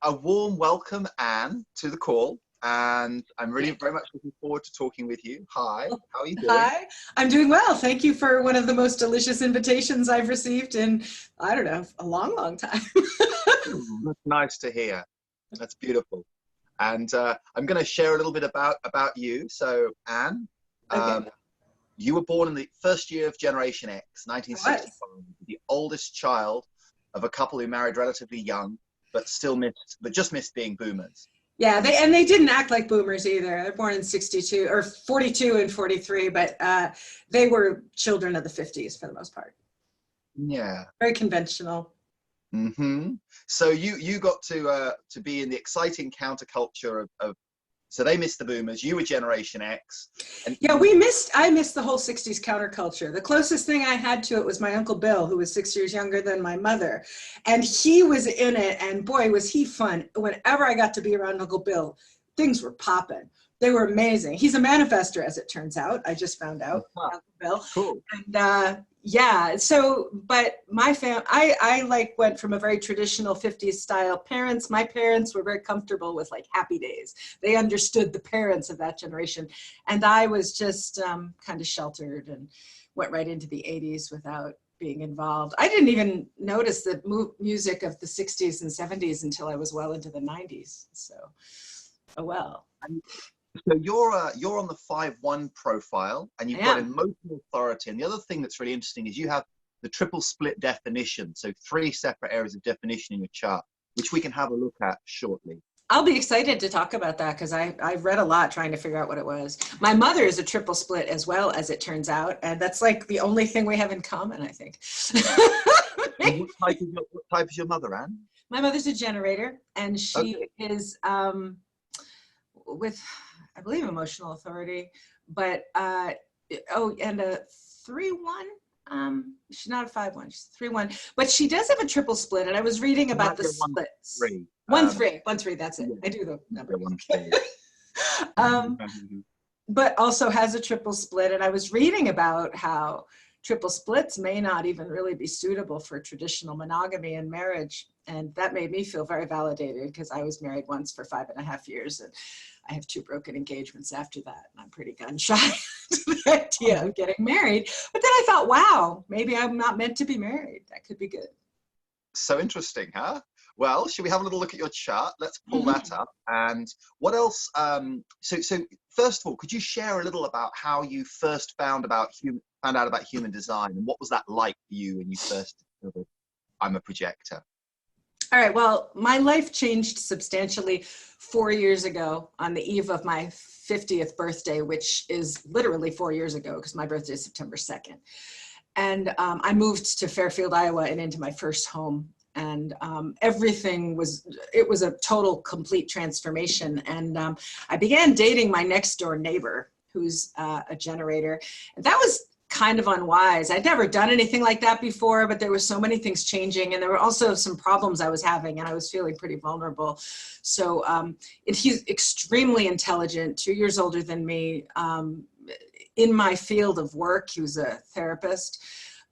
a warm welcome, Anne, to the call. And I'm really very much looking forward to talking with you. Hi, how are you doing? Hi, I'm doing well. Thank you for one of the most delicious invitations I've received in, I don't know, a long, long time. That's nice to hear. That's beautiful. And I'm going to share a little bit about you. So, Anne, Okay. you were born in the first year of Generation X, 1965, the oldest child of a couple who married relatively young, but just missed being boomers. Yeah, they didn't act like boomers either. They're born in 62 or 42 and 43, but they were children of the 50s for the most part. Yeah. Very conventional. Mm-hmm. So you got to be in the exciting counterculture of so they missed the boomers, you were Generation X. And yeah, I missed the whole 60s counterculture. The closest thing I had to it was my Uncle Bill, who was 6 years younger than my mother. And he was in it, and boy, was he fun. Whenever I got to be around Uncle Bill, things were popping. They were amazing. He's a manifestor, as it turns out. I just found out, Uncle Bill. Cool. And yeah, so, but my I like went from a very traditional 50s style parents. My parents were very comfortable with like Happy Days. They understood the parents of that generation. And I was just kind of sheltered and went right into the 80s without being involved. I didn't even notice the music of the 60s and 70s until I was well into the 90s. So, oh well. So you're on the 5-1 profile, and you've got emotional authority. And the other thing that's really interesting is you have the triple split definition. So 3 separate areas of definition in your chart, which we can have a look at shortly. I'll be excited to talk about that because I've read a lot trying to figure out what it was. My mother is a triple split as well, as it turns out. And that's like the only thing we have in common, I think. What type is your mother, Anne? My mother's a generator, and she is with, I believe, emotional authority, but and a 3-1. She's not a 5-1, she's 3-1, but she does have a triple split. And I was reading about the splits. 1-3. 1-3. That's it. I do the number. 1-3. But also has a triple split. And I was reading about how triple splits may not even really be suitable for traditional monogamy in marriage. And that made me feel very validated because I was married once for 5.5 years, and I have 2 broken engagements after that. And I'm pretty gun shy to the idea of getting married. But then I thought, wow, maybe I'm not meant to be married. That could be good. So interesting, huh? Well, should we have a little look at your chart? Let's pull that up. And what else? So first of all, could you share a little about how you first found out about human design, and what was that like for you when you first discovered I'm a projector? All right, well, my life changed substantially 4 years ago on the eve of my 50th birthday, which is literally 4 years ago because my birthday is September 2nd. And I moved to Fairfield, Iowa, and into my first home. And everything was a total, complete transformation. And I began dating my next door neighbor, who's a generator. And that was kind of unwise. I'd never done anything like that before, but there were so many things changing, and there were also some problems I was having, and I was feeling pretty vulnerable. So he's extremely intelligent, 2 years older than me. In my field of work, he was a therapist,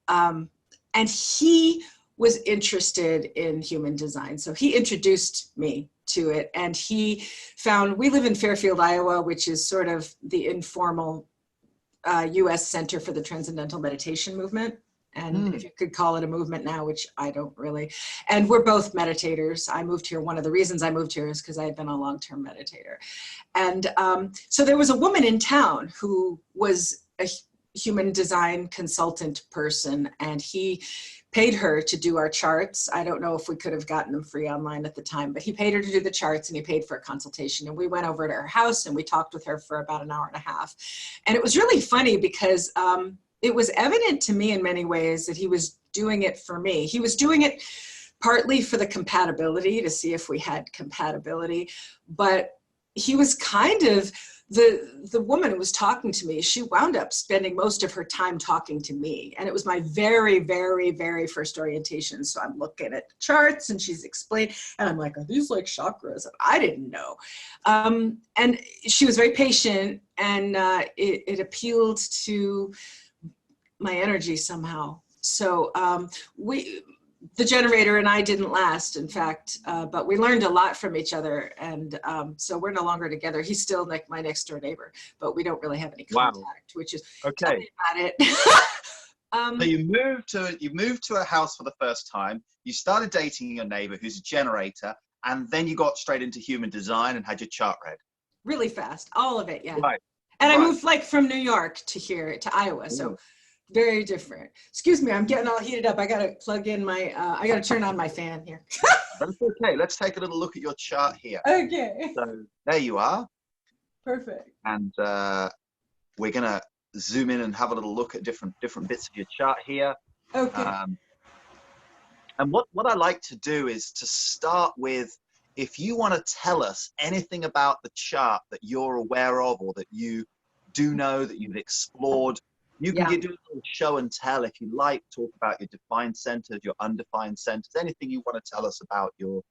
and he was interested in human design. So he introduced me to it, and he found, we live in Fairfield, Iowa, which is sort of the informal U.S. Center for the Transcendental Meditation Movement. And if you could call it a movement now, which I don't really. And we're both meditators. I moved here. One of the reasons I moved here is because I had been a long-term meditator. And so there was a woman in town who was a human design consultant person, and he paid her to do our charts. I don't know if we could have gotten them free online at the time, but he paid her to do the charts, and he paid for a consultation. And we went over to her house and we talked with her for about an hour and a half. And it was really funny because it was evident to me in many ways that he was doing it for me. He was doing it partly for the compatibility, to see if we had compatibility, but he was kind of, the woman who was talking to me, she wound up spending most of her time talking to me. And it was my very, very, very first orientation. So I'm looking at the charts and she's explaining, and I'm like, are these like chakras? I didn't know. And she was very patient, and it appealed to my energy somehow. So the generator and I didn't last, in fact, but we learned a lot from each other. And so we're no longer together. He's still like my next door neighbor, but we don't really have any contact, which is, tell me about it. So you moved to a house for the first time. You started dating your neighbor who's a generator, and then you got straight into human design and had your chart read. Really fast, all of it, yeah. Right. And I moved like from New York to here to Iowa, so very different. Excuse me, I'm getting all heated up. I gotta plug in my, I gotta turn on my fan here. That's okay. Let's take a little look at your chart here. Okay. So there you are. Perfect. And we're gonna zoom in and have a little look at different bits of your chart here. Okay. And what I like to do is to start with, if you want to tell us anything about the chart that you're aware of, or that you do know, that you've explored, you can do a little show and tell if you like. Talk about your defined centers, your undefined centers, anything you want to tell us about your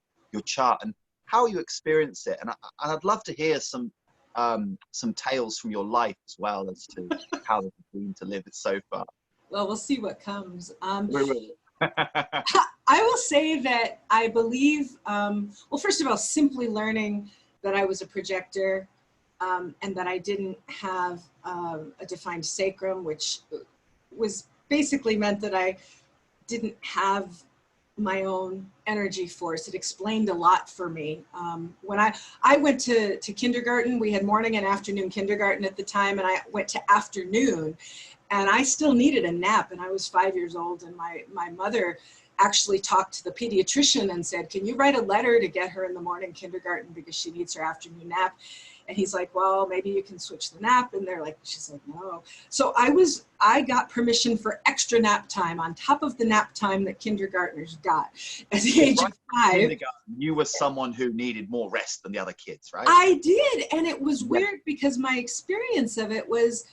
chart and how you experience it. And I'd love to hear some tales from your life as well, as to how it's been to live it so far. Well, we'll see what comes. We will. I will say that I believe, well, first of all, simply learning that I was a projector, and that I didn't have a defined sacrum, which was basically meant that I didn't have my own energy force. It explained a lot for me. When I went to kindergarten, we had morning and afternoon kindergarten at the time, and I went to afternoon, and I still needed a nap, and I was 5 years old, and my mother actually talked to the pediatrician and said, can you write a letter to get her in the morning kindergarten because she needs her afternoon nap? And he's like, well, maybe you can switch the nap. And she's like, no. So I got permission for extra nap time on top of the nap time that kindergartners got at the age of 5. You were someone who needed more rest than the other kids, right? I did. And it was weird because my experience of it was,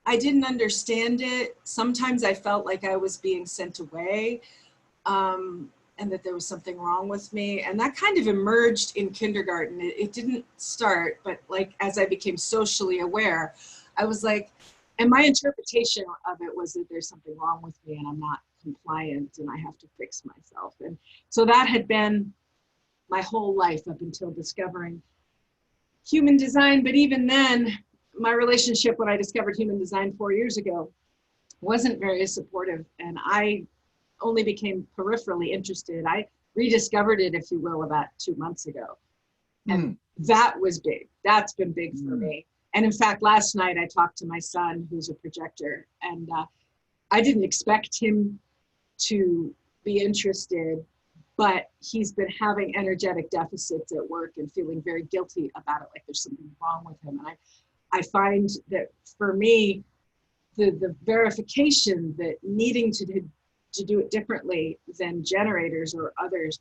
I didn't understand it. Sometimes I felt like I was being sent away, and that there was something wrong with me. And that kind of emerged in kindergarten. It didn't start, but like as I became socially aware, I was like, and my interpretation of it was that there's something wrong with me and I'm not compliant and I have to fix myself. And so that had been my whole life up until discovering human design. But even then, my relationship when I discovered human design 4 years ago wasn't very supportive, and I only became peripherally interested. I rediscovered it, if you will, about 2 months ago. And that was big. That's been big for me. And in fact, last night I talked to my son, who's a projector, and I didn't expect him to be interested, but he's been having energetic deficits at work and feeling very guilty about it, like there's something wrong with him. And I find that for me, the verification that needing to do it differently than generators or others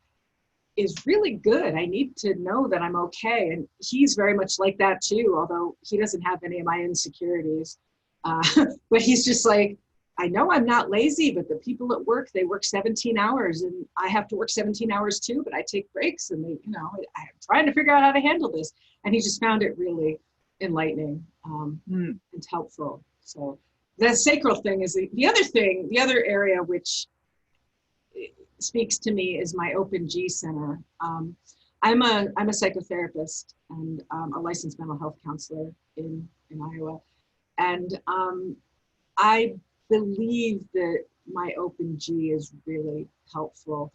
is really good. I need to know that I'm okay. And he's very much like that too, although he doesn't have any of my insecurities. But he's just like, I know I'm not lazy, but the people at work, they work 17 hours and I have to work 17 hours too, but I take breaks and they, I'm trying to figure out how to handle this. And he just found it really enlightening and helpful. So the sacral thing is the other area which speaks to me is my Open G Center. I'm a psychotherapist and a licensed mental health counselor in Iowa. And I believe that my Open G is really helpful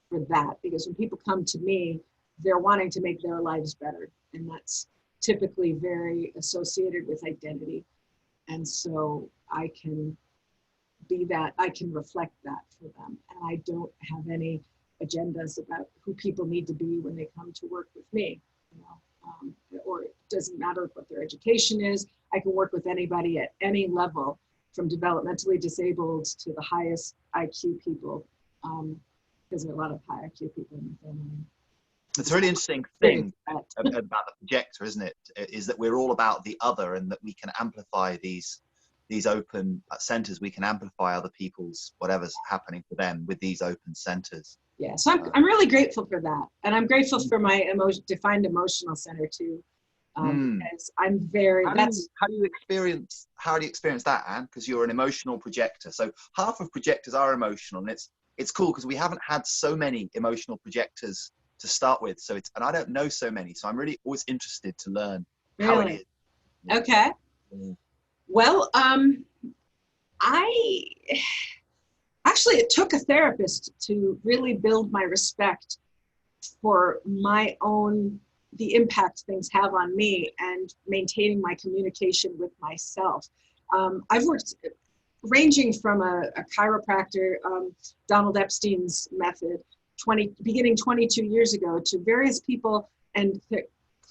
for that, because when people come to me, they're wanting to make their lives better. And that's typically very associated with identity. And so I can be that, I can reflect that for them. And I don't have any agendas about who people need to be when they come to work with me, or it doesn't matter what their education is. I can work with anybody at any level, from developmentally disabled to the highest IQ people, because there are a lot of high IQ people in the family. It's a really interesting thing about the projector, isn't it? Is that we're all about the other, and that we can amplify these open centers. We can amplify other people's whatever's happening for them with these open centers. Yeah, so I'm really grateful for that, and I'm grateful for my defined emotional center too. As I'm very. How do you experience that, Anne? Because you're an emotional projector. So half of projectors are emotional, and it's it's cool because we haven't had so many emotional projectors to start with. So it's, and I don't know so many. So I'm really always interested to learn how it Really? is. Yeah. Okay. Mm. Well, I actually, it took a therapist to really build my respect for my own, the impact things have on me and maintaining my communication with myself. I've worked ranging from a chiropractor, Donald Epstein's method, beginning 22 years ago, to various people and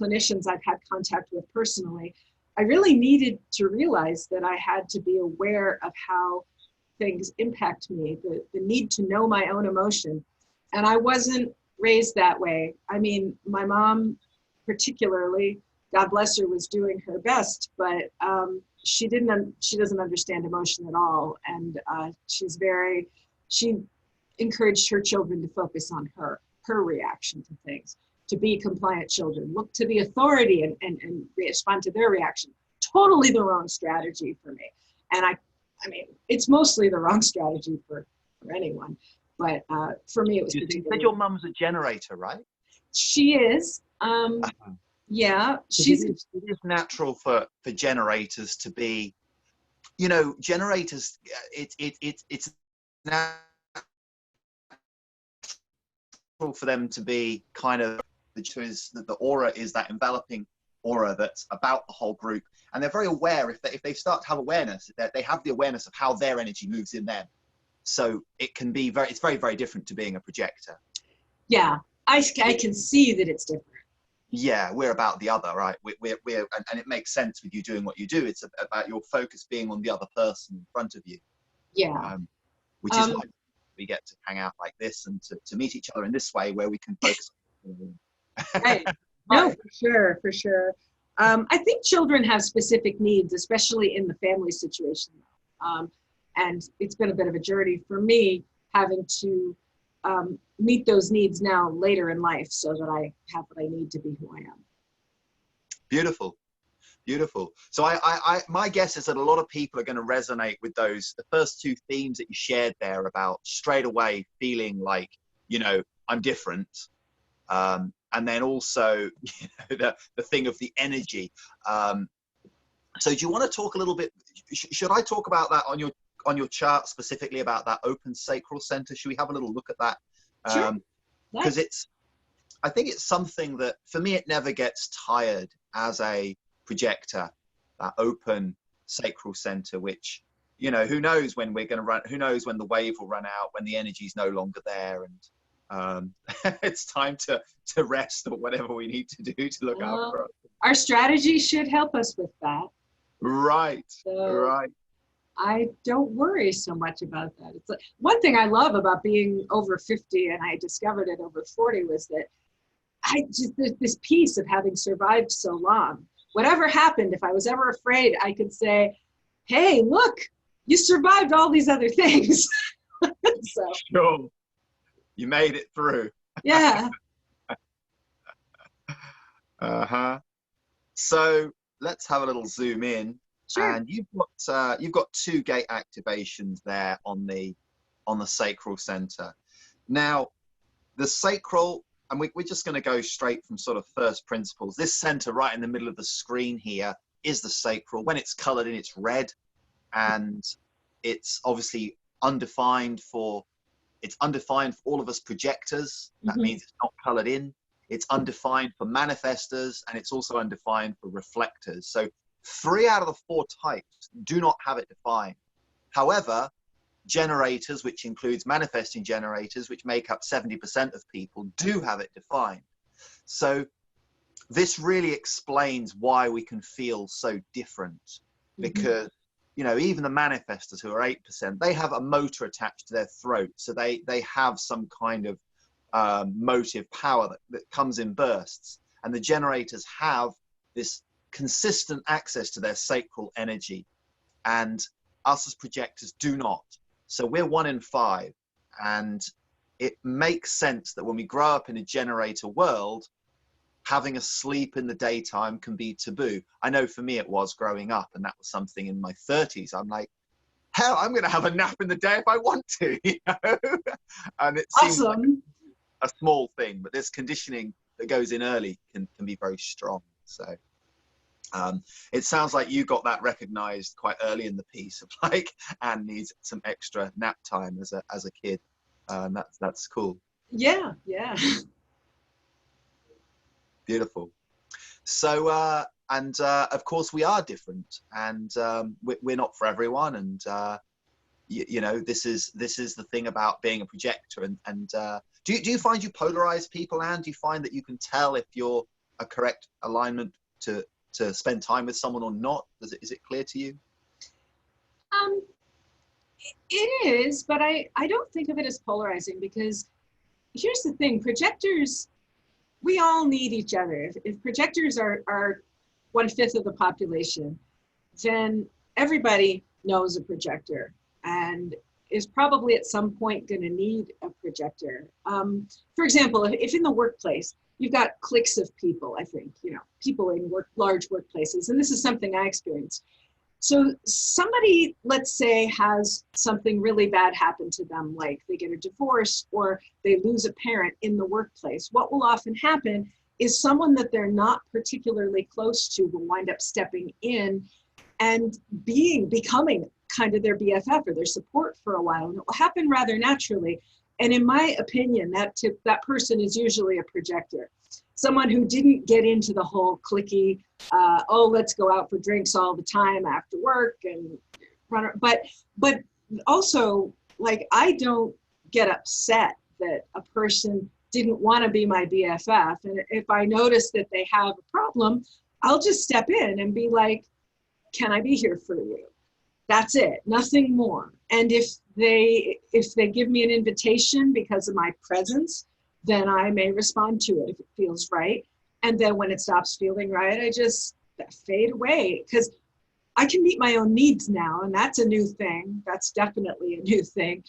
clinicians I've had contact with personally. I really needed to realize that I had to be aware of how things impact me, the need to know my own emotion. And I wasn't raised that way. I mean, my mom particularly, God bless her, was doing her best, but she doesn't understand emotion at all. And she encouraged her children to focus on her reaction to things, to be compliant children, look to the authority and respond to their reaction. Totally the wrong strategy for me. And I mean, it's mostly the wrong strategy for anyone. But for me, it was particularly. You said your mum's a generator, right? She is. Yeah, it is natural for generators to be, you know, generators. It's natural for them to be kind of, the aura is that enveloping aura that's about the whole group, and they're very aware. If they start to have awareness, that they have the awareness of how their energy moves in them. So it can be it's very, very different to being a projector. Yeah, I can see that it's different. Yeah, we're about the other, right? We're and it makes sense with you doing what you do. It's about your focus being on the other person in front of you. Yeah. Which is why we get to hang out like this and to meet each other in this way, where we can focus on. Right. No, for sure. I think children have specific needs, especially in the family situation. And it's been a bit of a journey for me having to meet those needs now later in life so that I have what I need to be who I am. Beautiful. Beautiful. So my guess is that a lot of people are going to resonate with the first two themes that you shared there, about straight away feeling like, you know, I'm different. And then also, you know, the thing of the energy. So do you want to talk a little bit, should I talk about that on your chart, specifically about that open sacral center? Should we have a little look at that? Sure. Because I think it's something that, for me, it never gets tired as a projector, that open sacral center, which, you know, who knows when we're going to run, who knows when the wave will run out, when the energy is no longer there, and it's time to rest or whatever we need to do to look after us. Our strategy should help us with that. Right. So right. I don't worry so much about that. It's like, one thing I love about being over 50, and I discovered it over 40, was that this piece of having survived so long. Whatever happened, if I was ever afraid, I could say, hey, look, you survived all these other things. So, sure. You made it through. Yeah. So let's have a little zoom in. Sure. And you've got two gate activations there on the sacral center. Now, the sacral, and we're just going to go straight from sort of first principles. This center right in the middle of the screen here is the sacral. When it's colored in, it's red, and it's obviously undefined for all of us projectors. That means it's not colored in. It's undefined for manifestors, and it's also undefined for reflectors. So 3 out of the 4 types do not have it defined. However, generators, which includes manifesting generators, which make up 70% of people, do have it defined. So this really explains why we can feel so different, because, you know, even the manifestors, who are 8%, they have a motor attached to their throat. So they have some kind of motive power that comes in bursts. And the generators have this consistent access to their sacral energy, and us as projectors do not. So we're 1 in 5, and it makes sense that when we grow up in a generator world, having a sleep in the daytime can be taboo. I know for me it was growing up, and that was something in my 30s. I'm like, hell, I'm going to have a nap in the day if I want to, you know? And it seems like Awesome. a small thing, but this conditioning that goes in early can be very strong. So it sounds like you got that recognized quite early in the piece of like, Anne needs some extra nap time as a kid. That's cool. Yeah, yeah. Beautiful. So, and of course we are different, and we're not for everyone. And you know, this is the thing about being a projector. And do you find you polarize people, Anne? Do you find that you can tell if you're a correct alignment to spend time with someone or not? Is it clear to you? Um, it is, but I don't think of it as polarizing, because here's the thing: projectors, we all need each other. If projectors are 1/5 of the population, then everybody knows a projector and is probably at some point going to need a projector. For example, if in the workplace, you've got cliques of people, I think, you know, people in large workplaces, and this is something I experienced. So somebody, let's say, has something really bad happen to them, like they get a divorce or they lose a parent in the workplace. What will often happen is someone that they're not particularly close to will wind up stepping in and becoming kind of their BFF or their support for a while. And it will happen rather naturally. And in my opinion, that person is usually a projector. Someone who didn't get into the whole cliquey, oh, let's go out for drinks all the time after work and run. But also, like, I don't get upset that a person didn't want to be my BFF. And if I notice that they have a problem, I'll just step in and be like, can I be here for you? That's it, nothing more. And if they give me an invitation because of my presence, then I may respond to it if it feels right. And then when it stops feeling right, I just fade away, because I can meet my own needs now. And that's a new thing. That's definitely a new thing.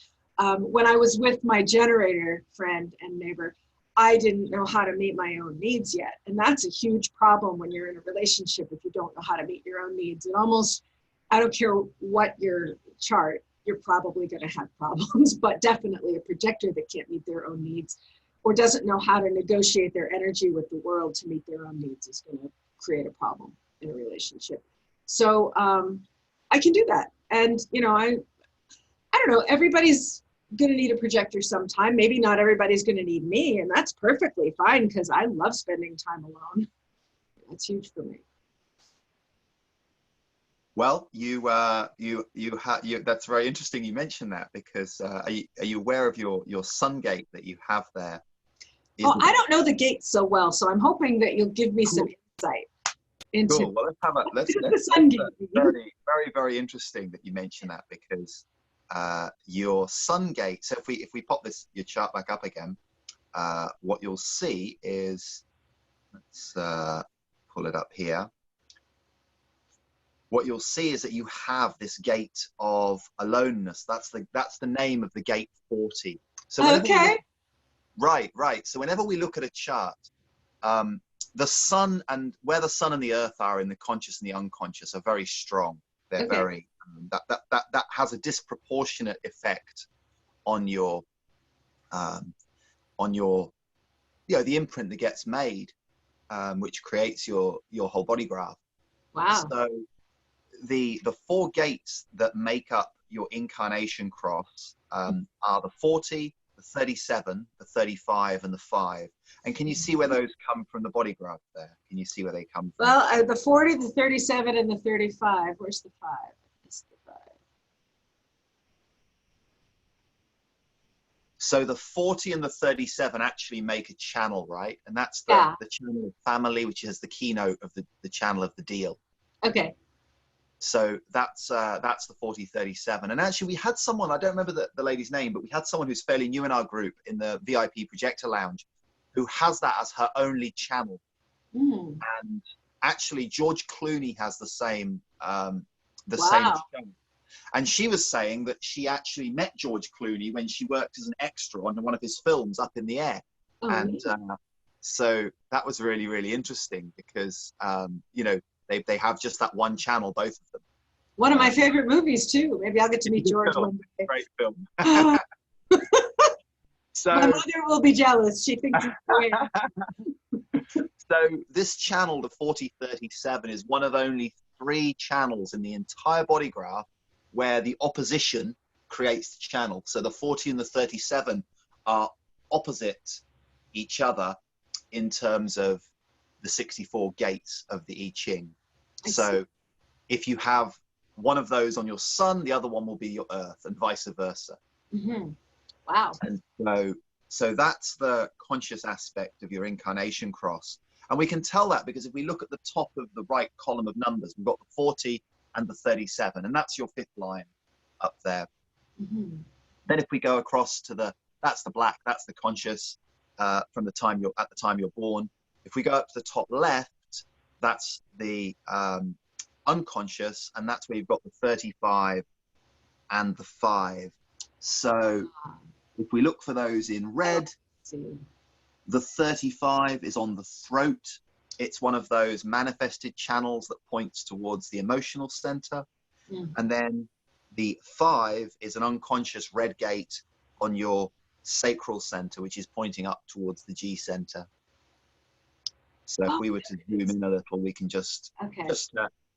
When I was with my generator friend and neighbor, I didn't know how to meet my own needs yet. And that's a huge problem when you're in a relationship, if you don't know how to meet your own needs. It almost, I don't care what your chart, you're probably going to have problems, but definitely a projector that can't meet their own needs or doesn't know how to negotiate their energy with the world to meet their own needs is going to create a problem in a relationship. So I can do that. And, you know, I don't know, everybody's going to need a projector sometime. Maybe not everybody's going to need me, and that's perfectly fine, because I love spending time alone. That's huge for me. Well, that's very interesting you mentioned that, because are you aware of your sun gate that you have there? Oh, I don't know the gates so well, so I'm hoping that you'll give me some insight into. Cool. Well, let's the sun gate. very, very interesting that you mentioned that, because your sun gate. So if we pop your chart back up again, what you'll see is, let's pull it up here. What you'll see is that you have this gate of aloneness. That's the name of the gate 40. So okay. Right. So whenever we look at a chart, the sun and where the sun and the earth are in the conscious and the unconscious are very strong. They're Okay. very that has a disproportionate effect on your the imprint that gets made, which creates your whole body graph. Wow. So the 4 gates that make up your incarnation cross are the 40, the 37, the 35, and the 5. And can you see where those come from the body graph there? Can you see where they come from? Well, the 40, the 37, and the 35. Where's the 5? It's the 5. So the 40 and the 37 actually make a channel, right? And that's the channel of family, which is the keynote of the channel of the deal. Okay. So that's the 4037. And actually we had someone, I don't remember the lady's name, but we had someone who's fairly new in our group in the VIP Projector Lounge who has that as her only channel. Mm. And actually George Clooney has the same same channel. And she was saying that she actually met George Clooney when she worked as an extra on one of his films, Up in the Air. Oh, and so that was really, really interesting, because you know, they have just that one channel, both of them. One of my favorite movies too. Maybe I'll get to meet George one day. Great film. So, my mother will be jealous. She thinks it's great. So this channel, the 4037, is one of only 3 channels in the entire body graph where the opposition creates the channel. So the 40 and the 37 are opposite each other in terms of the 64 gates of the I Ching. So if you have one of those on your sun, the other one will be your earth, and vice versa. Mm-hmm. Wow. And so that's the conscious aspect of your incarnation cross. And we can tell that because if we look at the top of the right column of numbers, we've got the 40 and the 37, and that's your 5th line up there. Mm-hmm. Then if we go across to that's the black, that's the conscious from the time you're born. If we go up to the top left, that's the unconscious, and that's where you've got the 35 and the 5. So if we look for those in red, the 35 is on the throat. It's one of those manifested channels that points towards the emotional center. And then the 5 is an unconscious red gate on your sacral center, which is pointing up towards the G center. So if we were to zoom in a little, we can just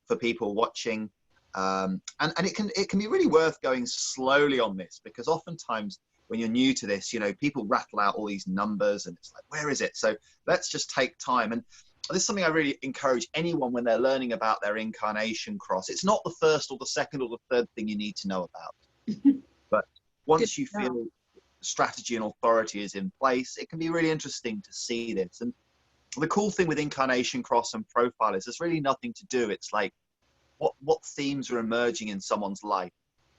for people watching, and it can be really worth going slowly on this, because oftentimes when you're new to this, you know, people rattle out all these numbers and it's like, where is it? So let's just take time. And this is something I really encourage anyone when they're learning about their incarnation cross. It's not the first or the second or the third thing you need to know about. But once you feel strategy and authority is in place, it can be really interesting to see this. And the cool thing with incarnation cross and profile is there's really nothing to do. It's like what themes are emerging in someone's life.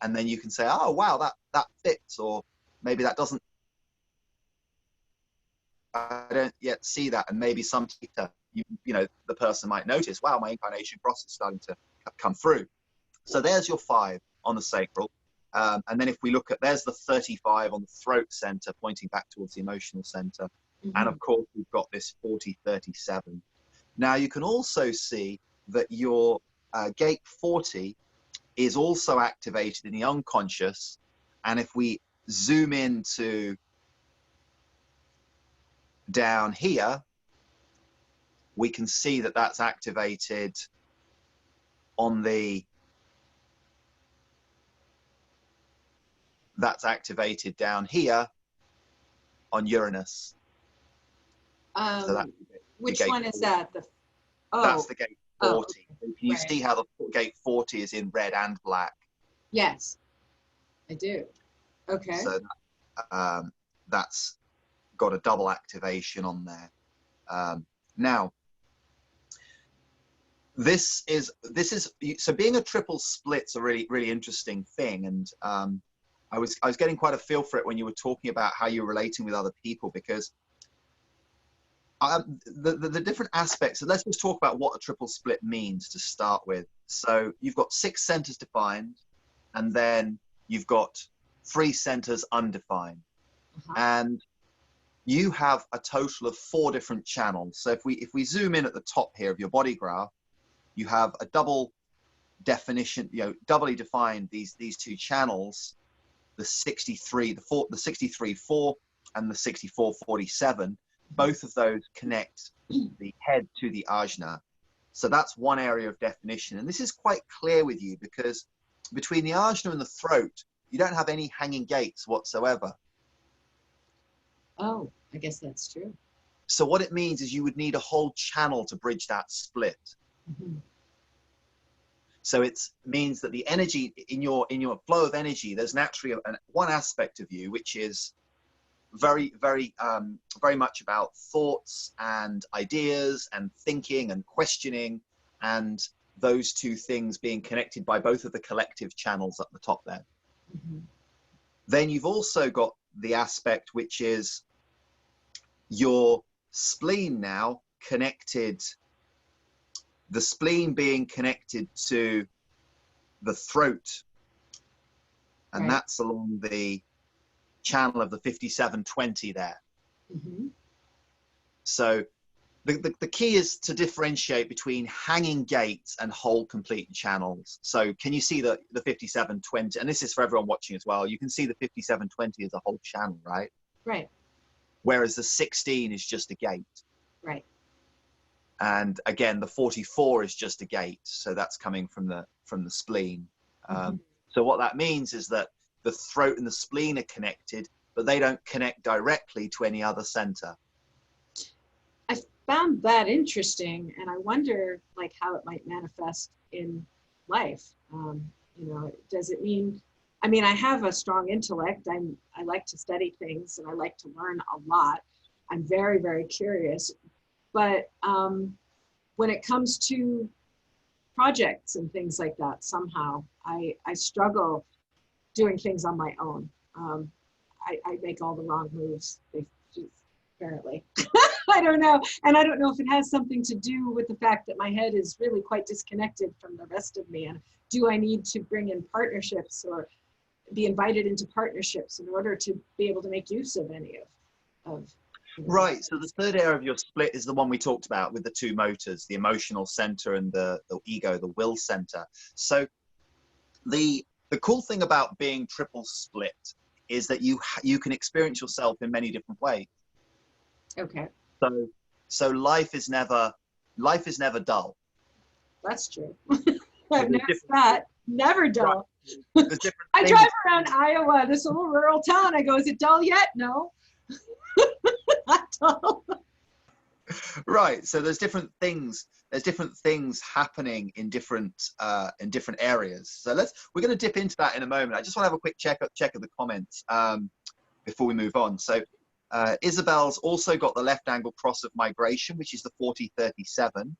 And then you can say, oh, wow, that fits, or maybe that doesn't. I don't yet see that. And maybe some later, you know, the person might notice, wow, my incarnation cross is starting to come through. So there's your 5 on the sacral. And then if we look at, there's the 35 on the throat center, pointing back towards the emotional center. And of course, we've got this 4037. Now, you can also see that your gate 40 is also activated in the unconscious. And if we zoom into down here, we can see that that's activated on the, that's activated down here on Uranus. So that's which one is that? That's the gate 40. Oh, okay. Can you see how the gate 40 is in red and black? Yes, I do. Okay. So that's got a double activation on there. Now, this is so being a triple split's a really interesting thing, and I was getting quite a feel for it when you were talking about how you're relating with other people, because the different aspects. So let's just talk about what a triple split means to start with. So you've got 6 centers defined, and then you've got 3 centers undefined, and you have a total of 4 different channels. So if we zoom in at the top here of your body graph, you have a double definition, you know, doubly defined these 2 channels, the 63-4 and the 64-47. Both of those connect the head to the ajna. So that's one area of definition. And this is quite clear with you, because between the ajna and the throat, you don't have any hanging gates whatsoever. Oh, I guess that's true. So what it means is you would need a whole channel to bridge that split. So it means that the energy in your flow of energy, there's naturally one aspect of you which is very much about thoughts and ideas and thinking and questioning, and those 2 things being connected by both of the collective channels at the top there. Then you've also got the aspect which is your spleen now connected, the spleen being connected to the throat, and that's along the channel of the 5720 there. So the key is to differentiate between hanging gates and whole complete channels. So can you see the 5720? And this is for everyone watching as well. You can see the 5720 as a whole channel, right? Right. Whereas the 16 is just a gate. Right. And again, the 44 is just a gate. So that's coming from the spleen. So what that means is that the throat and the spleen are connected, but they don't connect directly to any other center. I found that interesting, and I wonder like how it might manifest in life. You know, does it mean, I mean, I have a strong intellect. I like to study things and I like to learn a lot. I'm very, very curious. But when it comes to projects and things like that, somehow I struggle doing things on my own. I make all the wrong moves, apparently. I don't know. And I don't know if it has something to do with the fact that my head is really quite disconnected from the rest of me. And do I need to bring in partnerships or be invited into partnerships in order to be able to make use of any of Right. So the third area of your split is the one we talked about with the two motors, the emotional center and the ego, the will center. So the cool thing about being triple split is that you can experience yourself in many different ways. Okay. So life is never dull. That's true. I've noticed that. Never dull. Right. There's different I things. drive around Iowa, this little rural town. I go, is it dull yet? No. Not dull. Right. So there's different things. There's different things happening in different areas. So we're going to dip into that in a moment. I just want to have a quick check of the comments before we move on. So Isabel's also got the left angle cross of migration, which is the 4037,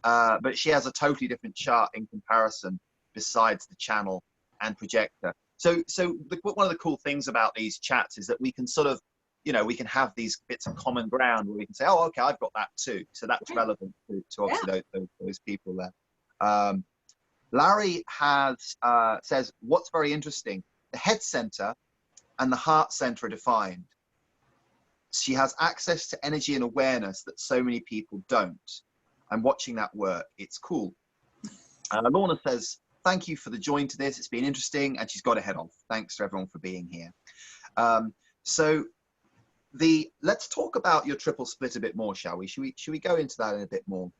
but she has a totally different chart in comparison besides the channel and projector. So one of the cool things about these chats is that we can sort of, you know, we can have these bits of common ground where we can say, oh, okay, I've got that too. So that's relevant to obviously those people there. Larry says, what's very interesting, the head center and the heart center are defined. She has access to energy and awareness that so many people don't. I'm watching that work. It's cool. Lorna says, thank you for the join to this. It's been interesting. And she's got to head off. Thanks to everyone for being here. Let's talk about your triple split a bit more, shall we? Should we go into that in a bit more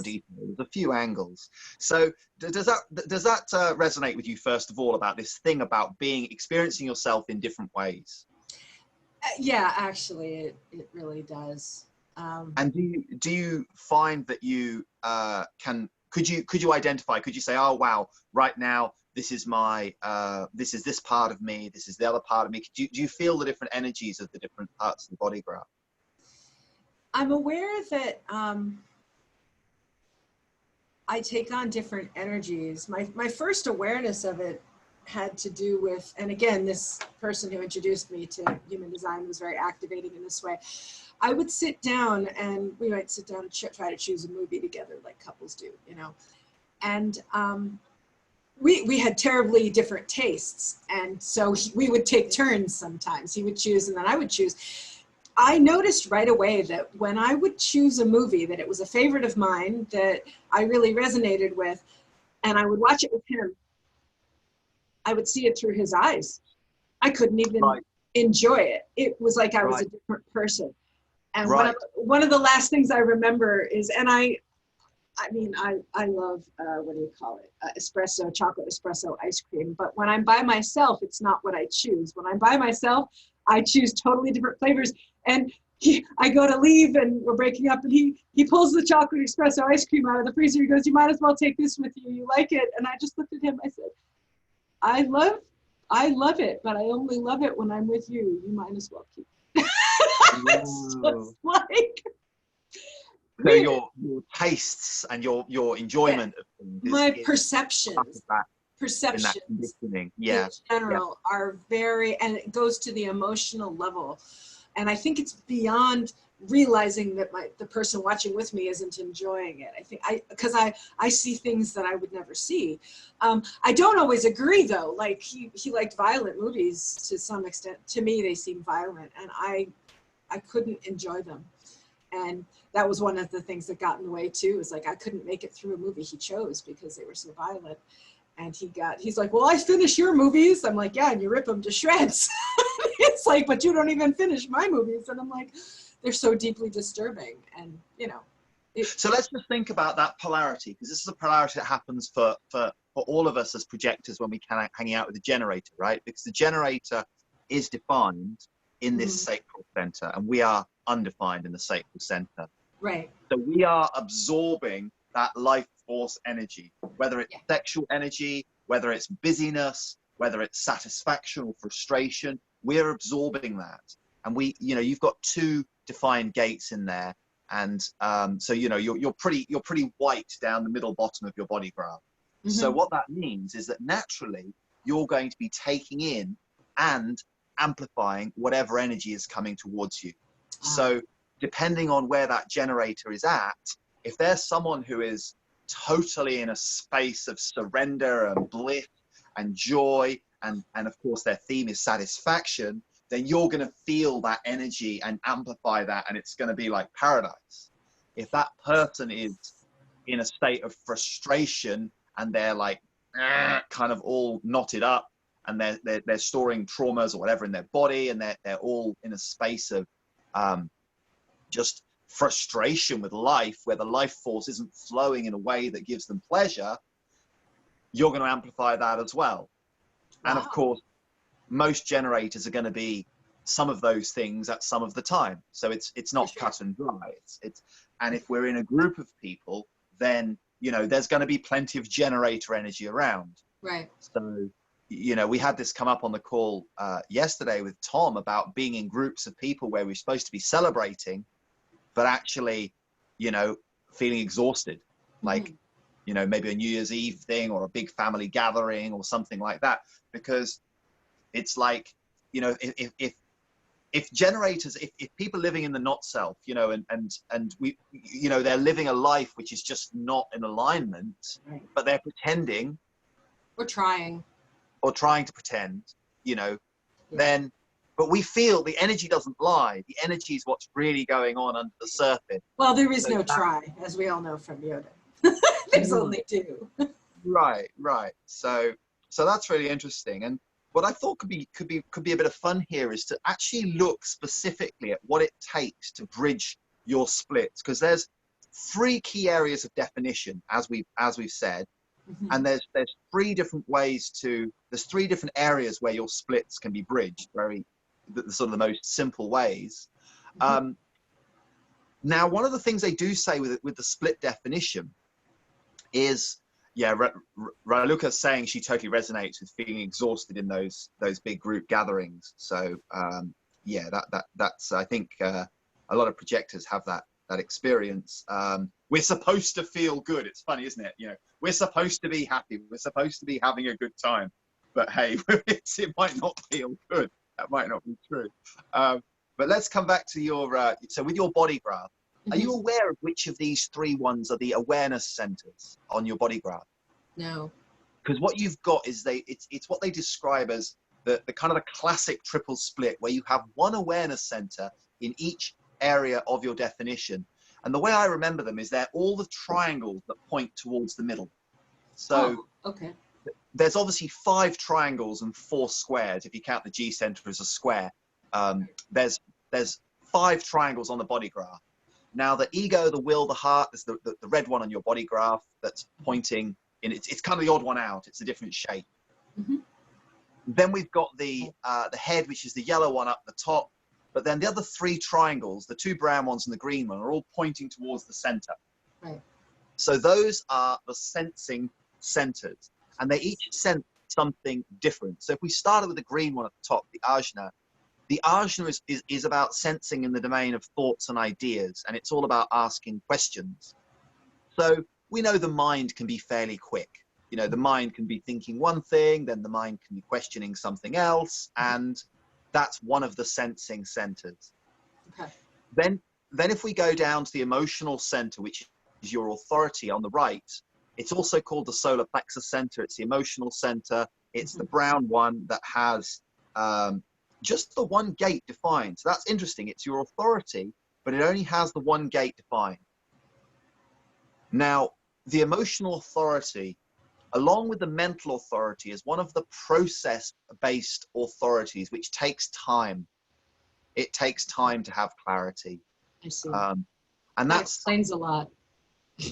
detail? There's a few angles. So does that resonate with you, first of all, about this thing about experiencing yourself in different ways? Yeah, actually, it really does. And do you find that you could you identify? Could you say, oh wow, right now this is this part of me, this is the other part of me? Do you feel the different energies of the different parts of the body graph? I'm aware that I take on different energies. My first awareness of it had to do with, and again, this person who introduced me to human design was very activating in this way. I would sit down and we might sit down and try to choose a movie together like couples do, you know. And we had terribly different tastes. And so we would take turns sometimes. He would choose and then I would choose. I noticed right away that when I would choose a movie, that it was a favorite of mine, that I really resonated with, and I would watch it with him, I would see it through his eyes. I couldn't even enjoy it. It was like I was a different person. And one of the last things I remember is, and I love, what do you call it? Espresso, chocolate espresso ice cream. But when I'm by myself, it's not what I choose. When I'm by myself, I choose totally different flavors. And I go to leave and we're breaking up and he pulls the chocolate espresso ice cream out of the freezer. He goes, you might as well take this with you. You like it? And I just looked at him. I said, I love it, but I only love it when I'm with you. You might as well keep it. It's just like, so your tastes and your enjoyment of things, my perceptions in general are very, and it goes to the emotional level, and I think it's beyond realizing that the person watching with me isn't enjoying it. I think because I see things that I would never see. I don't always agree though. Like he liked violent movies to some extent. To me, they seem violent, and I couldn't enjoy them. And that was one of the things that got in the way too. It was like I couldn't make it through a movie he chose because they were so violent. And he's like, well, I finish your movies. I'm like, yeah, and you rip them to shreds. It's like, but you don't even finish my movies. And I'm like, they're so deeply disturbing. And, you know. So let's just think about that polarity, because this is a polarity that happens for all of us as projectors when we can hang out with the generator, right? Because the generator is defined in this sacral center, and we are undefined in the sacral center. Right. So we are absorbing that life force energy, whether it's sexual energy, whether it's busyness, whether it's satisfaction or frustration, we're absorbing that. And we, you know, you've got two defined gates in there. And so, you know, you're pretty white down the middle bottom of your body graph. So what that means is that naturally you're going to be taking in and amplifying whatever energy is coming towards you. So depending on where that generator is at, if there's someone who is totally in a space of surrender and bliss and joy, and of course their theme is satisfaction, then you're going to feel that energy and amplify that, and it's going to be like paradise. If that person is in a state of frustration and they're like kind of all knotted up, and they're storing traumas or whatever in their body, and they're all in a space of just frustration with life, where the life force isn't flowing in a way that gives them pleasure, you're going to amplify that as well. Wow. And of course, most generators are going to be some of those things at some of the time. So it's not cut and dry. And if we're in a group of people, then, you know, there's going to be plenty of generator energy around. Right. So, you know, we had this come up on the call yesterday with Tom about being in groups of people where we're supposed to be celebrating, but actually, you know, feeling exhausted, like, you know, maybe a New Year's Eve thing or a big family gathering or something like that. Because it's like, you know, if generators, if people living in the not self, you know, and we, you know, they're living a life which is just not in alignment, but they're pretending or trying to pretend, you know, then, but we feel the energy doesn't lie. The energy is what's really going on under the surface. Well, there is no try, as we all know from Yoda. There's only do. Right. So that's really interesting. And what I thought could be a bit of fun here is to actually look specifically at what it takes to bridge your splits, because there's three key areas of definition, as we've said, and there's three different areas where your splits can be bridged, the sort of the most simple ways. Now, one of the things they do say with the split definition is, Raluca's saying she totally resonates with feeling exhausted in those big group gatherings. So that's I think a lot of projectors have that experience. We're supposed to feel good. It's funny, isn't it? You know, we're supposed to be happy. We're supposed to be having a good time. But hey, it might not feel good. That might not be true. But let's come back to your so with your body graph. Are you aware of which of these three ones are the awareness centers on your body graph? No. Because what you've got is it's what they describe as the kind of the classic triple split, where you have one awareness center in each area of your definition. And the way I remember them is they're all the triangles that point towards the middle. So okay. There's obviously 5 triangles and 4 squares, if you count the G center as a square. There's 5 triangles on the body graph. Now, the ego, the will, the heart, is the red one on your body graph that's pointing in. It's kind of the odd one out. It's a different shape. Then we've got the head, which is the yellow one up the top. But then the other 3 triangles, the 2 brown ones and the green one, are all pointing towards the center. Right. So those are the sensing centers, and they each sense something different. So if we started with the green one at the top, the ajna, the ajna is about sensing in the domain of thoughts and ideas, and it's all about asking questions. So we know the mind can be fairly quick. You know, the mind can be thinking one thing, then the mind can be questioning something else, and that's one of the sensing centers. Okay. Then if we go down to the emotional center, which is your authority on the right, it's also called the solar plexus center. It's the emotional center. It's the brown one that has just the one gate defined. So that's interesting. It's your authority, but it only has the one gate defined. Now, the emotional authority, along with the mental authority, is one of the process-based authorities, which takes time. It takes time to have clarity. I see. And that that's explains a lot.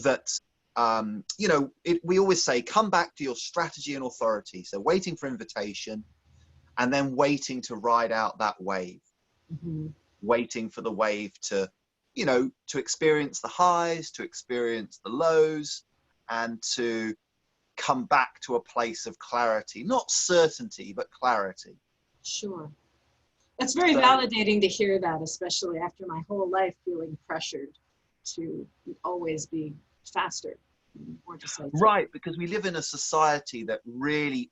that, you know, we always say, come back to your strategy and authority. So waiting for invitation and then waiting to ride out that wave, waiting for the wave to, you know, to experience the highs, to experience the lows, and to come back to a place of clarity, not certainty, but clarity. Sure. That's very validating to hear that, especially after my whole life feeling pressured to always be faster, more decisive. Right, because we live in a society that really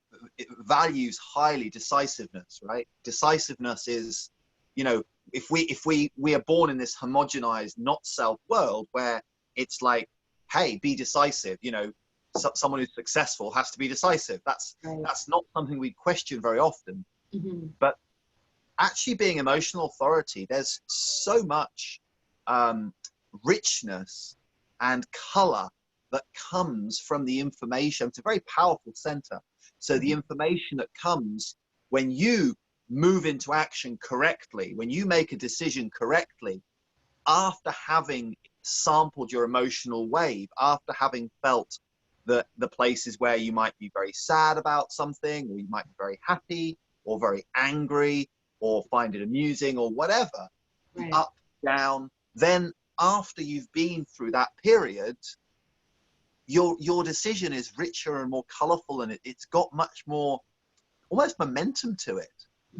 values highly decisiveness, right? Decisiveness is, you know, if we are born in this homogenized, not self world where it's like, hey, be decisive, you know, someone who's successful has to be decisive. That's not something we question very often. But actually being emotional authority, there's so much richness and color that comes from the information. It's a very powerful center. So the information that comes when you move into action correctly, when you make a decision correctly, after having sampled your emotional wave, after having felt the places where you might be very sad about something, or you might be very happy, or very angry, or find it amusing, or whatever, up, down, then after you've been through that period, your decision is richer and more colorful, and it's got much more almost momentum to it.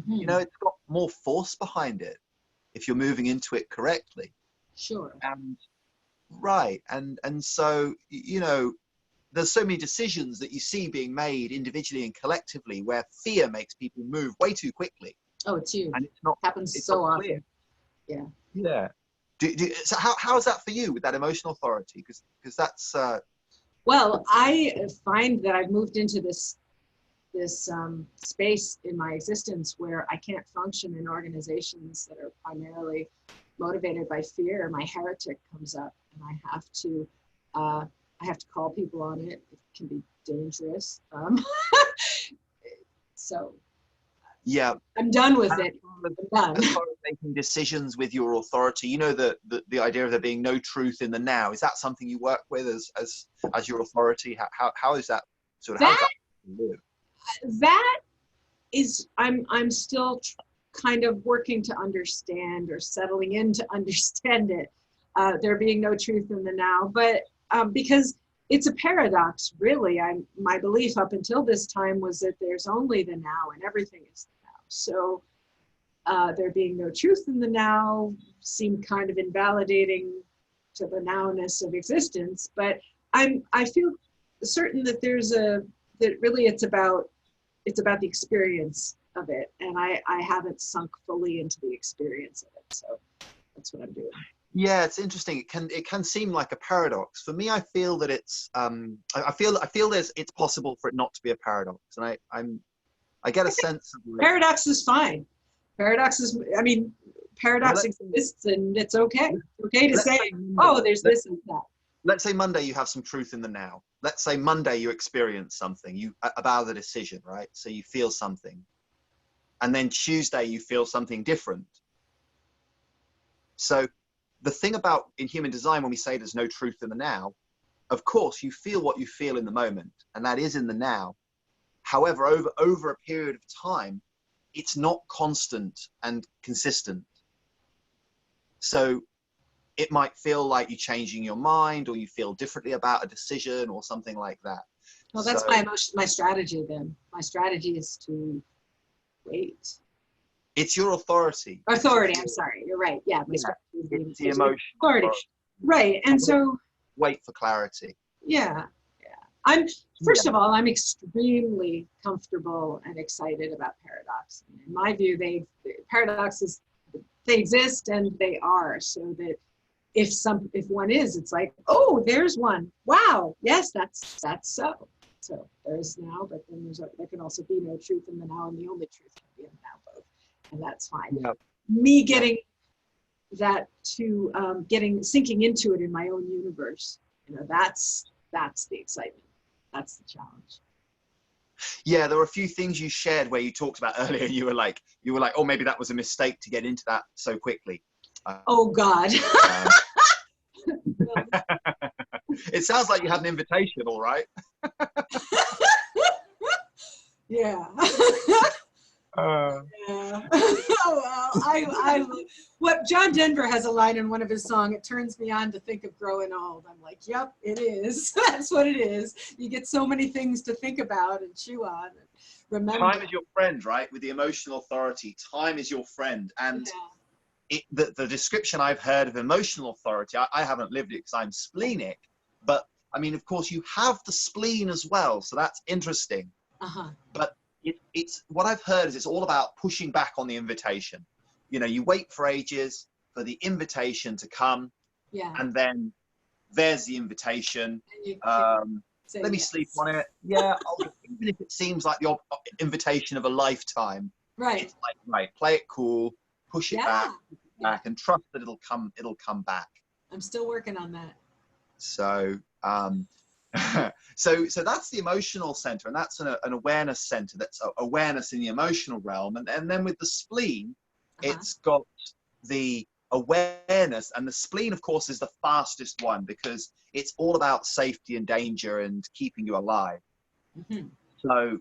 You know, it's got more force behind it if you're moving into it correctly. Sure. And right, and so, you know, there's so many decisions that you see being made individually and collectively where fear makes people move way too quickly. Oh, it's huge. And it's not, happens it's so not often. clear. Yeah. Yeah. So how is that for you with that emotional authority? Because that's well, I find that I've moved into this space in my existence where I can't function in organizations that are primarily motivated by fear. My heretic comes up, and I have to call people on it. It can be dangerous. So yeah, I'm done with it. I'm done. As far as making decisions with your authority, you know, the idea of there being no truth in the now, is that something you work with as your authority? How is that sort of how does that live? That is, I'm still kind of working to understand, or settling in to understand it. There being no truth in the now, but because it's a paradox, really. My belief up until this time was that there's only the now and everything is the now. So there being no truth in the now seemed kind of invalidating to the nowness of existence. But I feel certain that that really it's about the experience of it, and I haven't sunk fully into the experience of it. So that's what I'm doing. Yeah, it's interesting. It can seem like a paradox. For me, I feel that it's I feel it's possible for it not to be a paradox, and I get a sense of like, paradox is fine. Paradox exists, and it's okay. It's okay to say, oh, there's this and that. Let's say Monday you have some truth in the now. Let's say Monday you experience something about the decision, right? So you feel something, and then Tuesday you feel something different. So the thing about in human design, when we say there's no truth in the now, of course you feel what you feel in the moment, and that is in the now. However, over a period of time, it's not constant and consistent. So it might feel like you're changing your mind, or you feel differently about a decision or something like that. Well, that's my strategy then. My strategy is to wait. It's your authority. Authority, I'm sorry. You're right. Yeah, my strategy is it's the emotion. Authority. Right. And so wait for clarity. Yeah. First of all, I'm extremely comfortable and excited about paradox. In my view, paradoxes, they exist and they are, so that if one is, it's like, oh, there's one. Wow, yes, that's so. So there's now, but then there can also be no truth in the now, and the only truth can be in the now both, and that's fine. Yep. Me getting that to sinking into it in my own universe. You know, that's the excitement. That's the challenge. Yeah, there were a few things you shared where you talked about earlier. You were like, oh, maybe that was a mistake to get into that so quickly. Oh God. It sounds like you had an invitation, all right. Yeah. Yeah. Oh, well, what John Denver has a line in one of his songs, it turns me on to think of growing old. I'm like, yep, it is. That's what it is. You get so many things to think about and chew on and remember. Time is your friend, right? With the emotional authority, time is your friend. And the description I've heard of emotional authority, I haven't lived it because I'm splenic, but I mean, of course, you have the spleen as well. So that's interesting. But it's what I've heard is it's all about pushing back on the invitation. You know, you wait for ages for the invitation to come, and then there's the invitation. Let me sleep on it. Yeah, even if it seems like the invitation of a lifetime, right? It's like, right, play it cool, push it back, and trust that it'll come back. I'm still working on that. So. So that's the emotional center, and that's an awareness center. That's awareness in the emotional realm, and then with the spleen, it's got the awareness, and the spleen, of course, is the fastest one because it's all about safety and danger and keeping you alive. So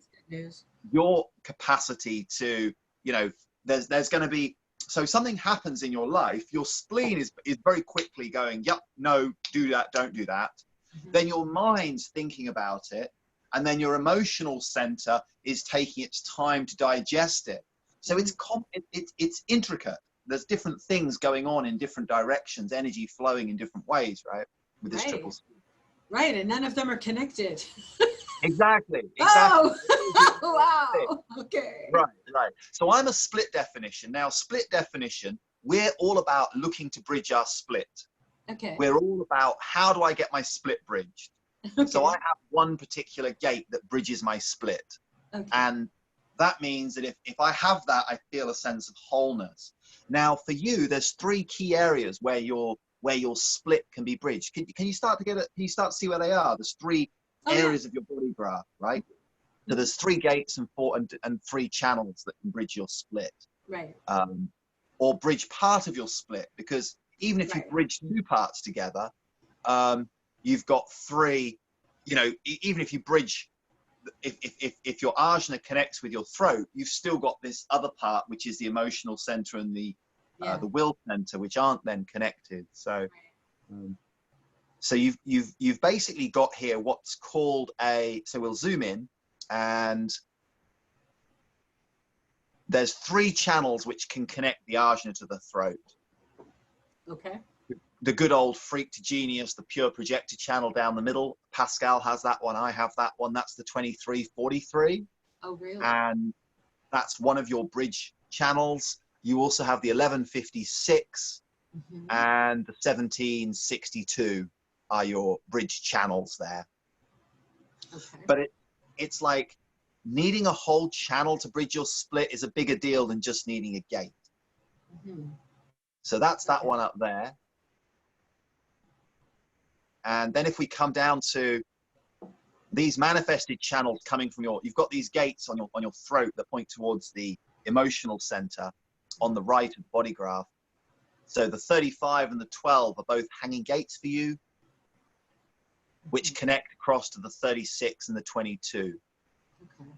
your capacity to, you know, there's going to be, so something happens in your life, your spleen is very quickly going, yep, no, do that, don't do that. Then your mind's thinking about it, and then your emotional center is taking its time to digest it. So it's intricate. There's different things going on in different directions, energy flowing in different ways, right? With this triple spleen. Right, and none of them are connected. Exactly. Oh, wow. Okay. Right. So I'm a split definition. Now, split definition, we're all about looking to bridge our split. Okay. We're all about how do I get my split bridged. Okay. So I have one particular gate that bridges my split. Okay. And that means that if I have that, I feel a sense of wholeness. Now for you, there's 3 key areas where your split can be bridged. Can you start to get it? Can you start to see where they are? There's 3 areas of your body graph, right? So there's 3 gates and 3 channels that can bridge your split. Right. Or bridge part of your split, because even if you bridge 2 parts together, you've got 3, you know, even if you bridge, if your ajna connects with your throat, you've still got this other part, which is the emotional center and the will center, which aren't then connected. So, so you've basically got here what's called so we'll zoom in, and there's 3 channels which can connect the ajna to the throat. Okay. The good old freak to genius, the pure projector channel down the middle. Pascal has that one. I have that one. That's the 2343. Oh, really? And that's one of your bridge channels. You also have the 1156 and the 1762 are your bridge channels there. Okay. But it's like needing a whole channel to bridge your split is a bigger deal than just needing a gate. So that's that one up there. And then if we come down to these manifested channels coming from you've got these gates on your throat that point towards the emotional center on the right of the body graph. So the 35 and the 12 are both hanging gates for you, which connect across to the 36 and the 22. Okay.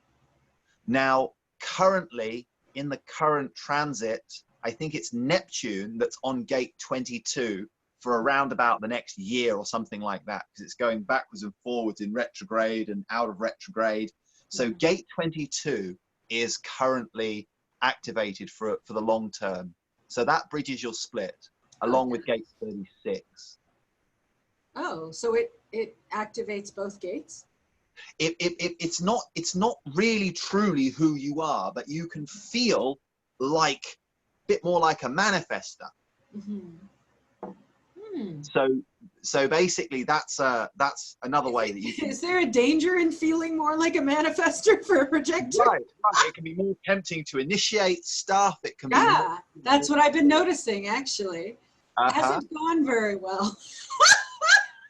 Now, currently, in the current transit, I think it's Neptune that's on gate 22 for around about the next year or something like that, because it's going backwards and forwards in retrograde and out of retrograde. So gate 22 is currently activated for the long term. So that bridges your split along with gate 36. Oh, so it activates both gates? It's not really truly who you are, but you can feel like a bit more like a manifester. so basically that's another way that you can. Is there a danger in feeling more like a manifestor for a projector? Right. It can be more tempting to initiate stuff. It can be. Yeah, that's what I've been noticing, actually. Uh-huh. Hasn't gone very well.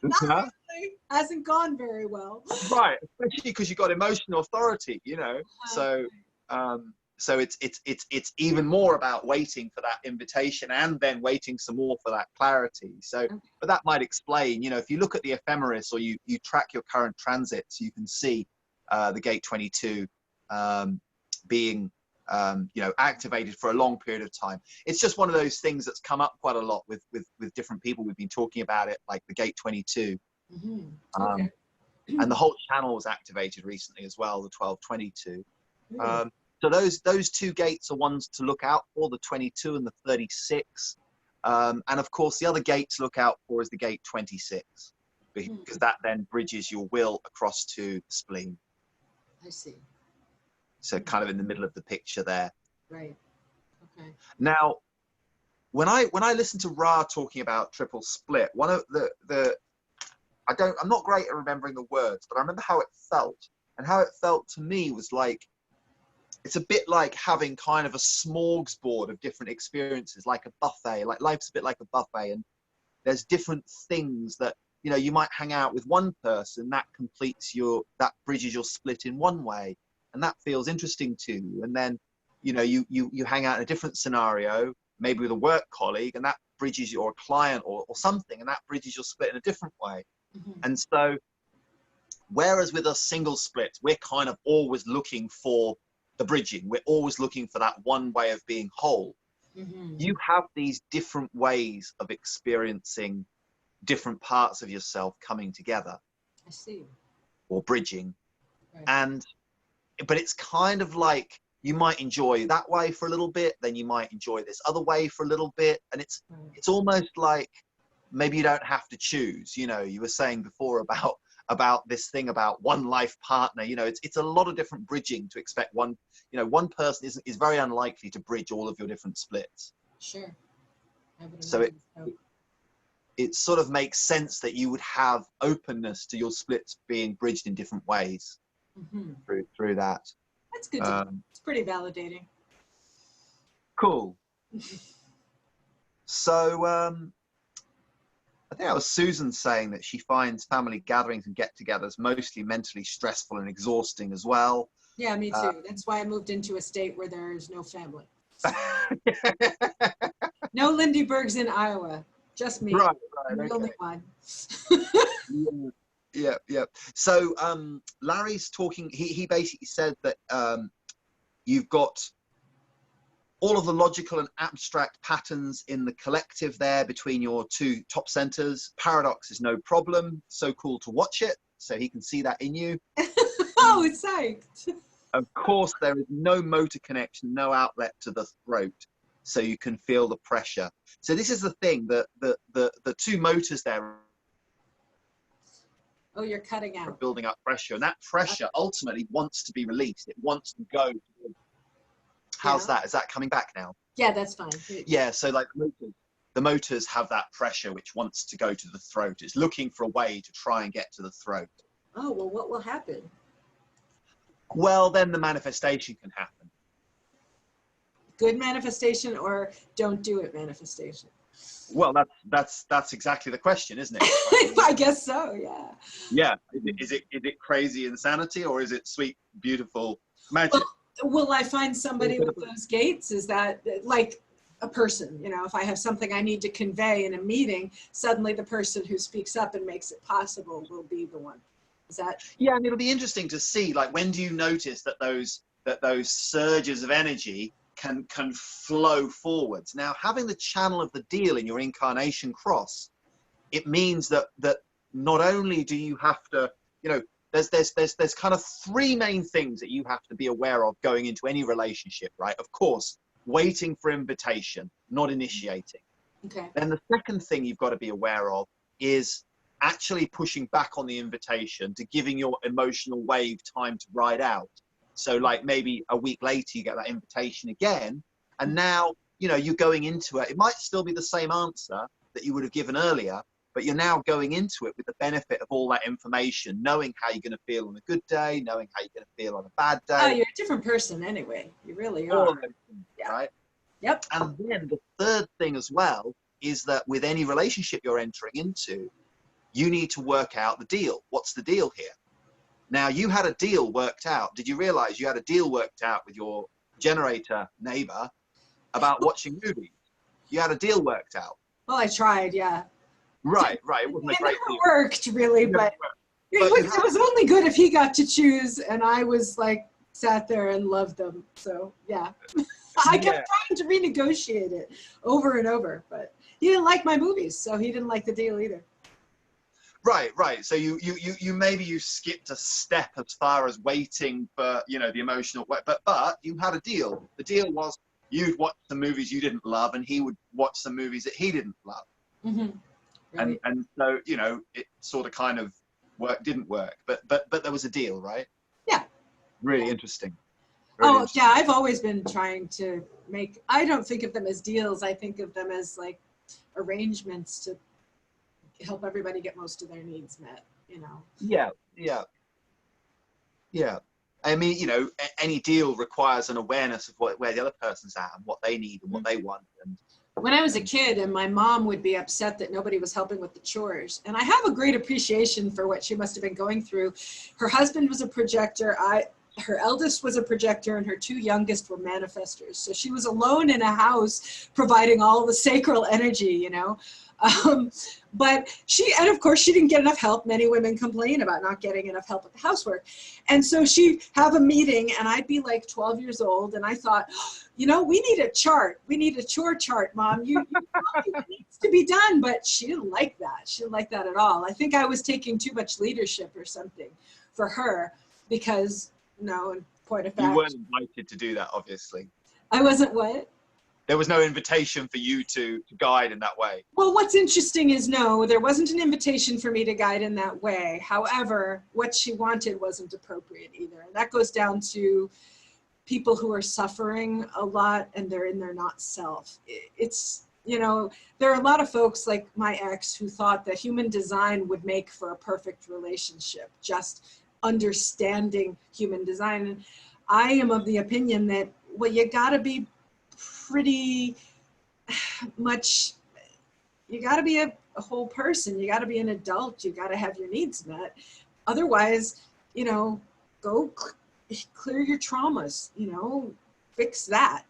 Not Uh-huh. really. Hasn't gone very well. Right, especially because you've got emotional authority, you know. So it's even more about waiting for that invitation and then waiting some more for that clarity. So, but that might explain, you know, if you look at the ephemeris or you track your current transits, you can see the gate 22 being you know, activated for a long period of time. It's just one of those things that's come up quite a lot with different people. We've been talking about it, like the gate 22. Okay. And the whole channel was activated recently as well, the 1222. So those two gates are ones to look out for, the 22 and the 36. And of course, the other gate to look out for is the gate 26, because that then bridges your will across to the spleen. I see. So kind of in the middle of the picture there. Right. Okay. Now, when I listen to Ra talking about triple split, one of I'm not great at remembering the words, but I remember how it felt. And how it felt to me was like, it's a bit like having kind of a smorgasbord of different experiences, like a buffet. Like life's a bit like a buffet, and there's different things that, you know, you might hang out with one person, that bridges your split in one way, and that feels interesting to you. And then, you know, you hang out in a different scenario, maybe with a work colleague, and that bridges your client or something, and that bridges your split in a different way. And so, whereas with us single splits, we're kind of always looking for the bridging. We're always looking for that one way of being whole. You have these different ways of experiencing different parts of yourself coming together. I see. Or bridging. Right. But it's kind of like you might enjoy that way for a little bit, then you might enjoy this other way for a little bit. And it's almost like maybe you don't have to choose. You know, you were saying before about this thing about one life partner. You know, it's a lot of different bridging to expect. One person is very unlikely to bridge all of your different splits. Sure. So it sort of makes sense that you would have openness to your splits being bridged in different ways through that. That's good to know. It's pretty validating. Cool. So I think that was Susan saying that she finds family gatherings and get-togethers mostly mentally stressful and exhausting as well. Yeah, me too. That's why I moved into a state where there is no family. No Lindybergs in Iowa. Just me. Right. I'm the only one. Yeah. So Larry's talking. He basically said that you've got all of the logical and abstract patterns in the collective there between your two top centers. Paradox is no problem. So cool to watch it. So he can see that in you. Oh, it's psyched. Of course, there is no motor connection, no outlet to the throat. So you can feel the pressure. So this is the thing, that the two motors there. Oh, you're cutting out. Building up pressure. And that pressure ultimately wants to be released. It wants to go. How's that? Is that coming back now? Yeah, that's fine. Yeah, so like the motors have that pressure which wants to go to the throat. It's looking for a way to try and get to the throat. Oh, well, what will happen? Well, then the manifestation can happen. Good manifestation or don't do it manifestation? Well, that's exactly the question, isn't it? I guess so, yeah. Yeah, is it crazy insanity or is it sweet, beautiful magic? Will I find somebody with those gates? Is that like a person? You know, if I have something I need to convey in a meeting, suddenly the person who speaks up and makes it possible will be the one. Is that? Yeah, and it'll be interesting to see, like, when do you notice that those surges of energy can flow forwards? Now, having the channel of the deal in your incarnation cross, it means that not only do you have to, you know, there's kind of three main things that you have to be aware of going into any relationship, right? Of course, waiting for invitation, not initiating. Okay. Then the second thing you've got to be aware of is actually pushing back on the invitation, to giving your emotional wave time to ride out. So like maybe a week later you get that invitation again, and now, you know, you're going into it. It might still be the same answer that you would have given earlier, but you're now going into it with the benefit of all that information, knowing how you're going to feel on a good day, knowing how you're going to feel on a bad day. Oh, you're a different person anyway. You really All are. of those things, Yeah. right? Yep. And then the third thing as well is that with any relationship you're entering into, you need to work out the deal. What's the deal here? Now, you had a deal worked out. Did you realize you had a deal worked out with your generator neighbor about watching movies? You had a deal worked out. Well, I tried, yeah. Right. It wasn't a great never deal. worked really, but it was only good if he got to choose, and I was like, sat there and loved them. So, yeah. I kept trying to renegotiate it over and over, but he didn't like my movies, so he didn't like the deal either. Right. So you maybe you skipped a step as far as waiting for, you know, the emotional, but you had a deal. The deal was you'd watch the movies you didn't love, and he would watch the movies that he didn't love. Mm-hmm. Right. And so, you know, it sort of kind of didn't work, but there was a deal, right? Yeah. Really interesting. Yeah, I've always been trying to make, I don't think of them as deals. I think of them as like arrangements to help everybody get most of their needs met, you know? Yeah. I mean, you know, any deal requires an awareness of where the other person's at and what they need and what they want. And when I was a kid, and my mom would be upset that nobody was helping with the chores, and I have a great appreciation for what she must have been going through. Her husband was a projector. Her eldest was a projector, and her two youngest were manifestors. So she was alone in a house providing all the sacral energy, you know. But and of course she didn't get enough help. Many women complain about not getting enough help with the housework. And so she'd have a meeting, and I'd be like 12 years old, and I thought, you know, we need a chart. We need a chore chart, Mom. You tell me what needs to be done. But she didn't like that. She didn't like that at all. I think I was taking too much leadership or something for her, because, no, in point of fact, you weren't invited to do that, obviously. I wasn't what? There was no invitation for you to guide in that way. Well, what's interesting is, no, there wasn't an invitation for me to guide in that way. However, what she wanted wasn't appropriate either. And that goes down to people who are suffering a lot and they're in their not self. It's, you know, there are a lot of folks like my ex who thought that human design would make for a perfect relationship, just understanding human design. And I am of the opinion that, well, you gotta be pretty much, you got to be a whole person. You got to be an adult. You got to have your needs met. Otherwise, you know, go clear your traumas, you know, fix that.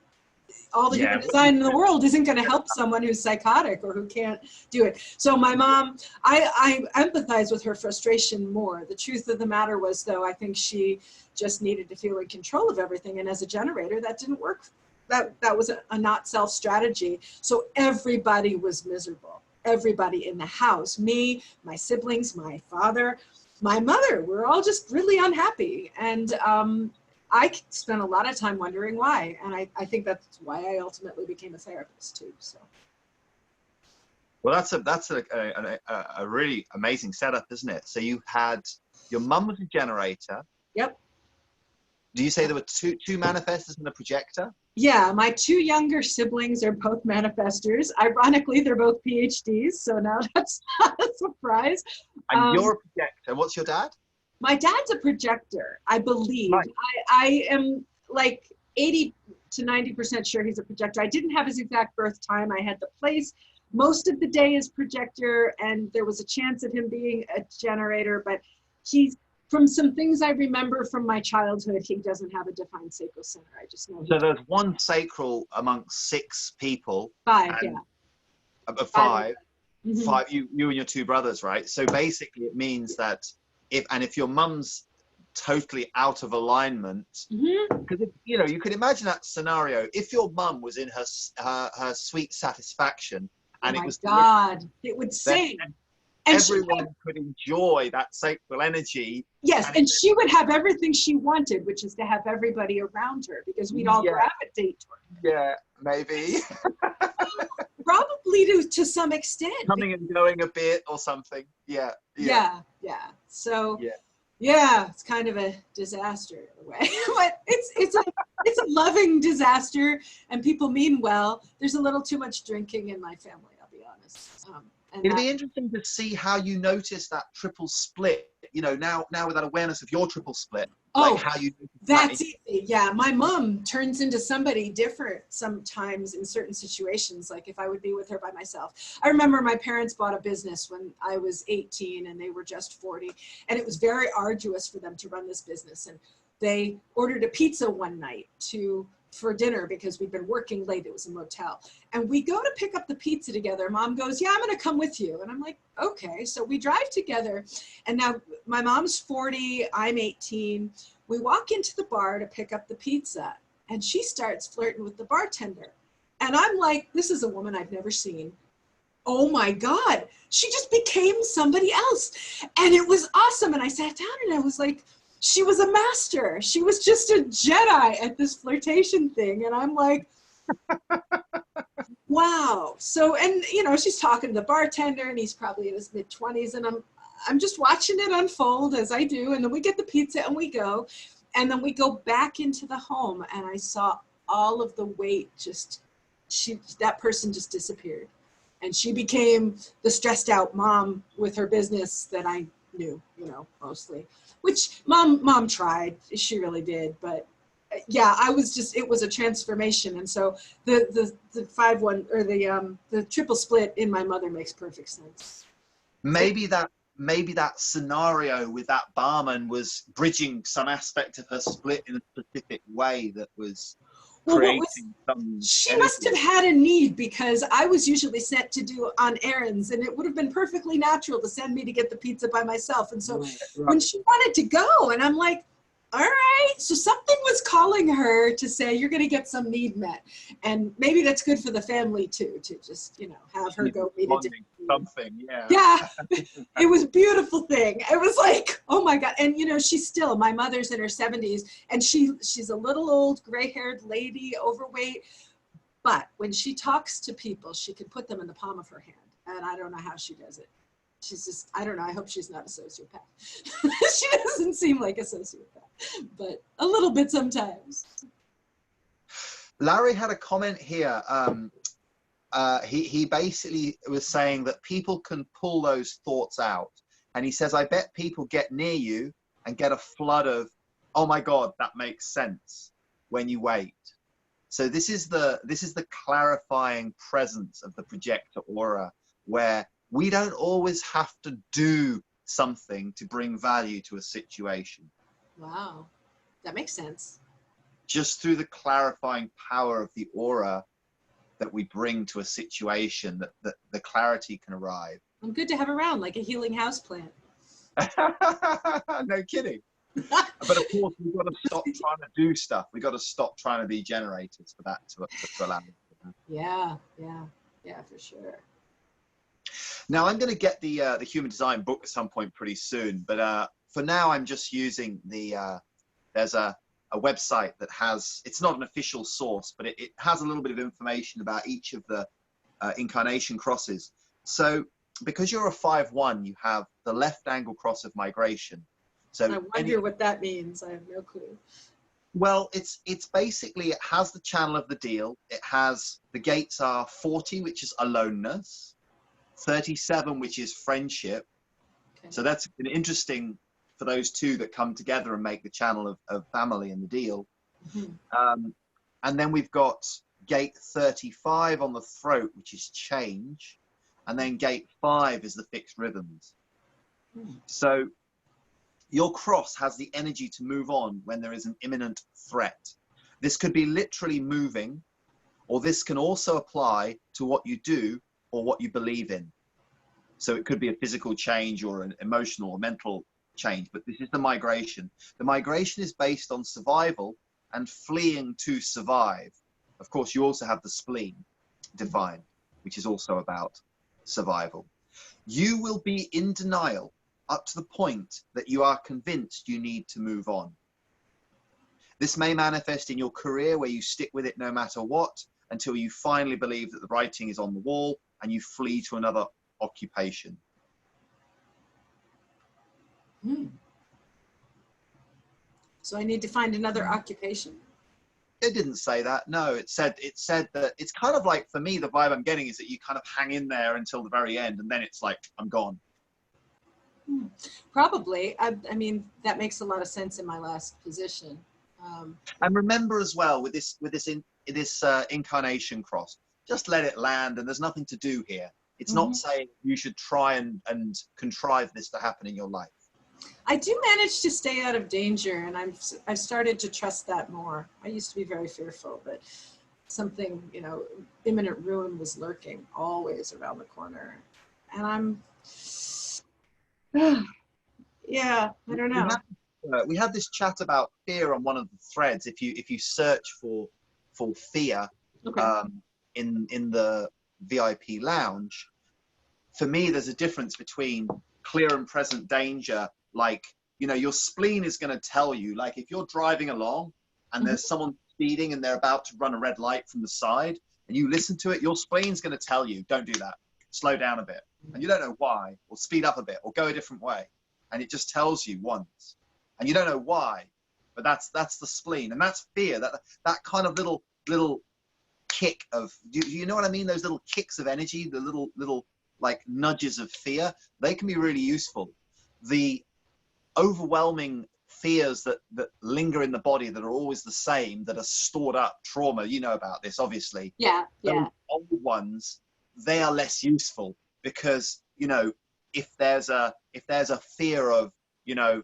All the human design in the world isn't going to help someone who's psychotic or who can't do it. So my mom, I empathize with her frustration more. The truth of the matter was, though, I think she just needed to feel in control of everything. And as a generator, that didn't work. That was a not self strategy. So everybody was miserable. Everybody in the house, me, my siblings, my father, my mother, we're all just really unhappy. And I spent a lot of time wondering why. And I think that's why I ultimately became a therapist too. So. Well, that's a really amazing setup, isn't it? So you had, your mum was a generator. Yep. Do you say there were two manifestors and a projector? Yeah, my two younger siblings are both manifestors. Ironically, they're both PhDs, so now that's not a surprise. And you're a projector. What's your dad? My dad's a projector, I believe. Right. I am like 80 to 90% sure he's a projector. I didn't have his exact birth time. I had the place most of the day as projector, and there was a chance of him being a generator, but he's, from some things I remember from my childhood, he doesn't have a defined sacral center. I just know. So there's one sacral amongst 6 people. Five, yeah. Five. Mm-hmm. Five. You and your 2 brothers, right? So basically, it means that if your mum's totally out of alignment, because you know, you can imagine that scenario. If your mum was in her sweet satisfaction, and oh it was God, it would sing. And everyone could enjoy that sacral energy. Yes, and she would have everything she wanted, which is to have everybody around her, because we'd all gravitate toward her. Yeah, maybe. Probably to some extent. Coming and going a bit or something. Yeah. So, yeah, it's kind of a disaster in a way. But it's a loving disaster, and people mean well. There's a little too much drinking in my family, I'll be honest. And It'd that, be interesting to see how you notice that triple split, you know, now with that awareness of your triple split, like oh, how you notice that's that. easy. Yeah, my mom turns into somebody different sometimes in certain situations, like if I would be with her by myself. I remember my parents bought a business when I was 18 and they were just 40, and it was very arduous for them to run this business. And they ordered a pizza one night for dinner because we'd been working late. It was a motel. And we go to pick up the pizza together. Mom goes, yeah, I'm going to come with you. And I'm like, okay. So we drive together. And now my mom's 40, I'm 18. We walk into the bar to pick up the pizza, and she starts flirting with the bartender. And I'm like, this is a woman I've never seen. Oh my God, she just became somebody else. And it was awesome. And I sat down and I was like, she was a master. She was just a Jedi at this flirtation thing. And I'm like, wow. So, and you know, she's talking to the bartender and he's probably in his mid-20s, and I'm just watching it unfold as I do. And then we get the pizza and we go, and then we go back into the home, and I saw all of the weight that person just disappeared. And she became the stressed out mom with her business that I knew, you know, mostly, which mom tried, she really did. But yeah, it was a transformation. And so the 5-1 or the triple split in my mother makes perfect sense. Maybe that scenario with that barman was bridging some aspect of her split in a specific way that was creating some she energy. must have had a need, because I was usually sent to do on errands, and it would have been perfectly natural to send me to get the pizza by myself. And so when she wanted to go, and I'm like, all right, so something was calling her to say, you're going to get some need met. And maybe that's good for the family too, to just, you know, have her go meet a different something. Yeah, it was a beautiful thing. It was like, oh my God. And you know, my mother's in her 70s, and she's a little old gray-haired lady, overweight, but when she talks to people, she can put them in the palm of her hand. And I don't know how she does it. She's just, I don't know. I hope she's not a sociopath. She doesn't seem like a sociopath, but a little bit sometimes. Larry had a comment here. He basically was saying that people can pull those thoughts out. And he says, I bet people get near you and get a flood of, oh my God, that makes sense when you wait. So this is the clarifying presence of the projector aura, where we don't always have to do something to bring value to a situation. Wow, that makes sense. Just through the clarifying power of the aura that we bring to a situation, that the clarity can arrive. I'm good to have around, like a healing house plant. No kidding. But of course, we've got to stop trying to do stuff. We've got to stop trying to be generators for that to allow it. Yeah, for sure. Now I'm going to get the human design book at some point pretty soon, but for now I'm just using there's a website that has, it's not an official source, but it has a little bit of information about each of the incarnation crosses. So because you're a 5-1, you have the left angle cross of migration. So I wonder what that means. I have no clue. Well, it's basically, it has the channel of the deal. It has, the gates are 40, which is aloneness, 37, which is friendship. Okay. So that's an interesting for those two that come together and make the channel of family and the deal. Mm-hmm. And then we've got gate 35 on the throat, which is change. And then gate 5 is the fixed rhythms. So your cross has the energy to move on when there is an imminent threat. This could be literally moving, or this can also apply to what you do or what you believe in. So it could be a physical change or an emotional or mental change, but this is the migration. The migration is based on survival and fleeing to survive. Of course, you also have the spleen defined, which is also about survival. You will be in denial up to the point that you are convinced you need to move on. This may manifest in your career, where you stick with it no matter what, until you finally believe that the writing is on the wall and you flee to another occupation. So I need to find another occupation? It didn't say that. No, it said that it's kind of like, for me, the vibe I'm getting is that you kind of hang in there until the very end, and then it's like, I'm gone. Probably. I mean, that makes a lot of sense in my last position. And remember as well, with this incarnation cross, just let it land, and there's nothing to do here. It's not saying you should try and contrive this to happen in your life. I do manage to stay out of danger, and I've started to trust that more. I used to be very fearful that something, you know, imminent ruin was lurking always around the corner. And I'm, yeah, I don't know. We had this chat about fear on one of the threads. If you search for fear, Okay. In the VIP lounge, for me, there's a difference between clear and present danger. Like, you know, your spleen is going to tell you, like, if you're driving along and there's someone speeding and they're about to run a red light from the side, and you listen to it, your spleen's going to tell you, don't do that, slow down a bit. And you don't know why, or speed up a bit, or go a different way. And it just tells you once, and you don't know why, but that's the spleen, and that's fear. That kind of little kick of, do you know what I mean? Those little kicks of energy, the little like nudges of fear, they can be really useful. The overwhelming fears that linger in the body, that are always the same, that are stored up trauma, you know about this, obviously. Yeah. Those old ones, they are less useful, because, you know, if there's a fear of, you know,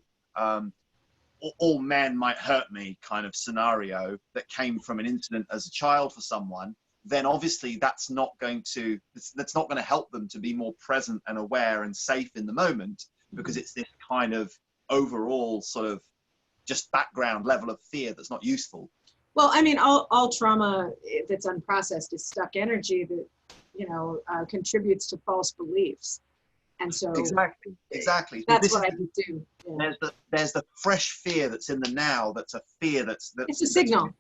all men might hurt me kind of scenario that came from an incident as a child for someone, then obviously that's not going to help them to be more present and aware and safe in the moment, because it's this kind of overall sort of just background level of fear that's not useful. Well, I mean, all trauma that's unprocessed is stuck energy that, you know, contributes to false beliefs. And so exactly. That's so what I would do. Yeah. There's the fresh fear that's in the now. That's a fear that's it's a signal.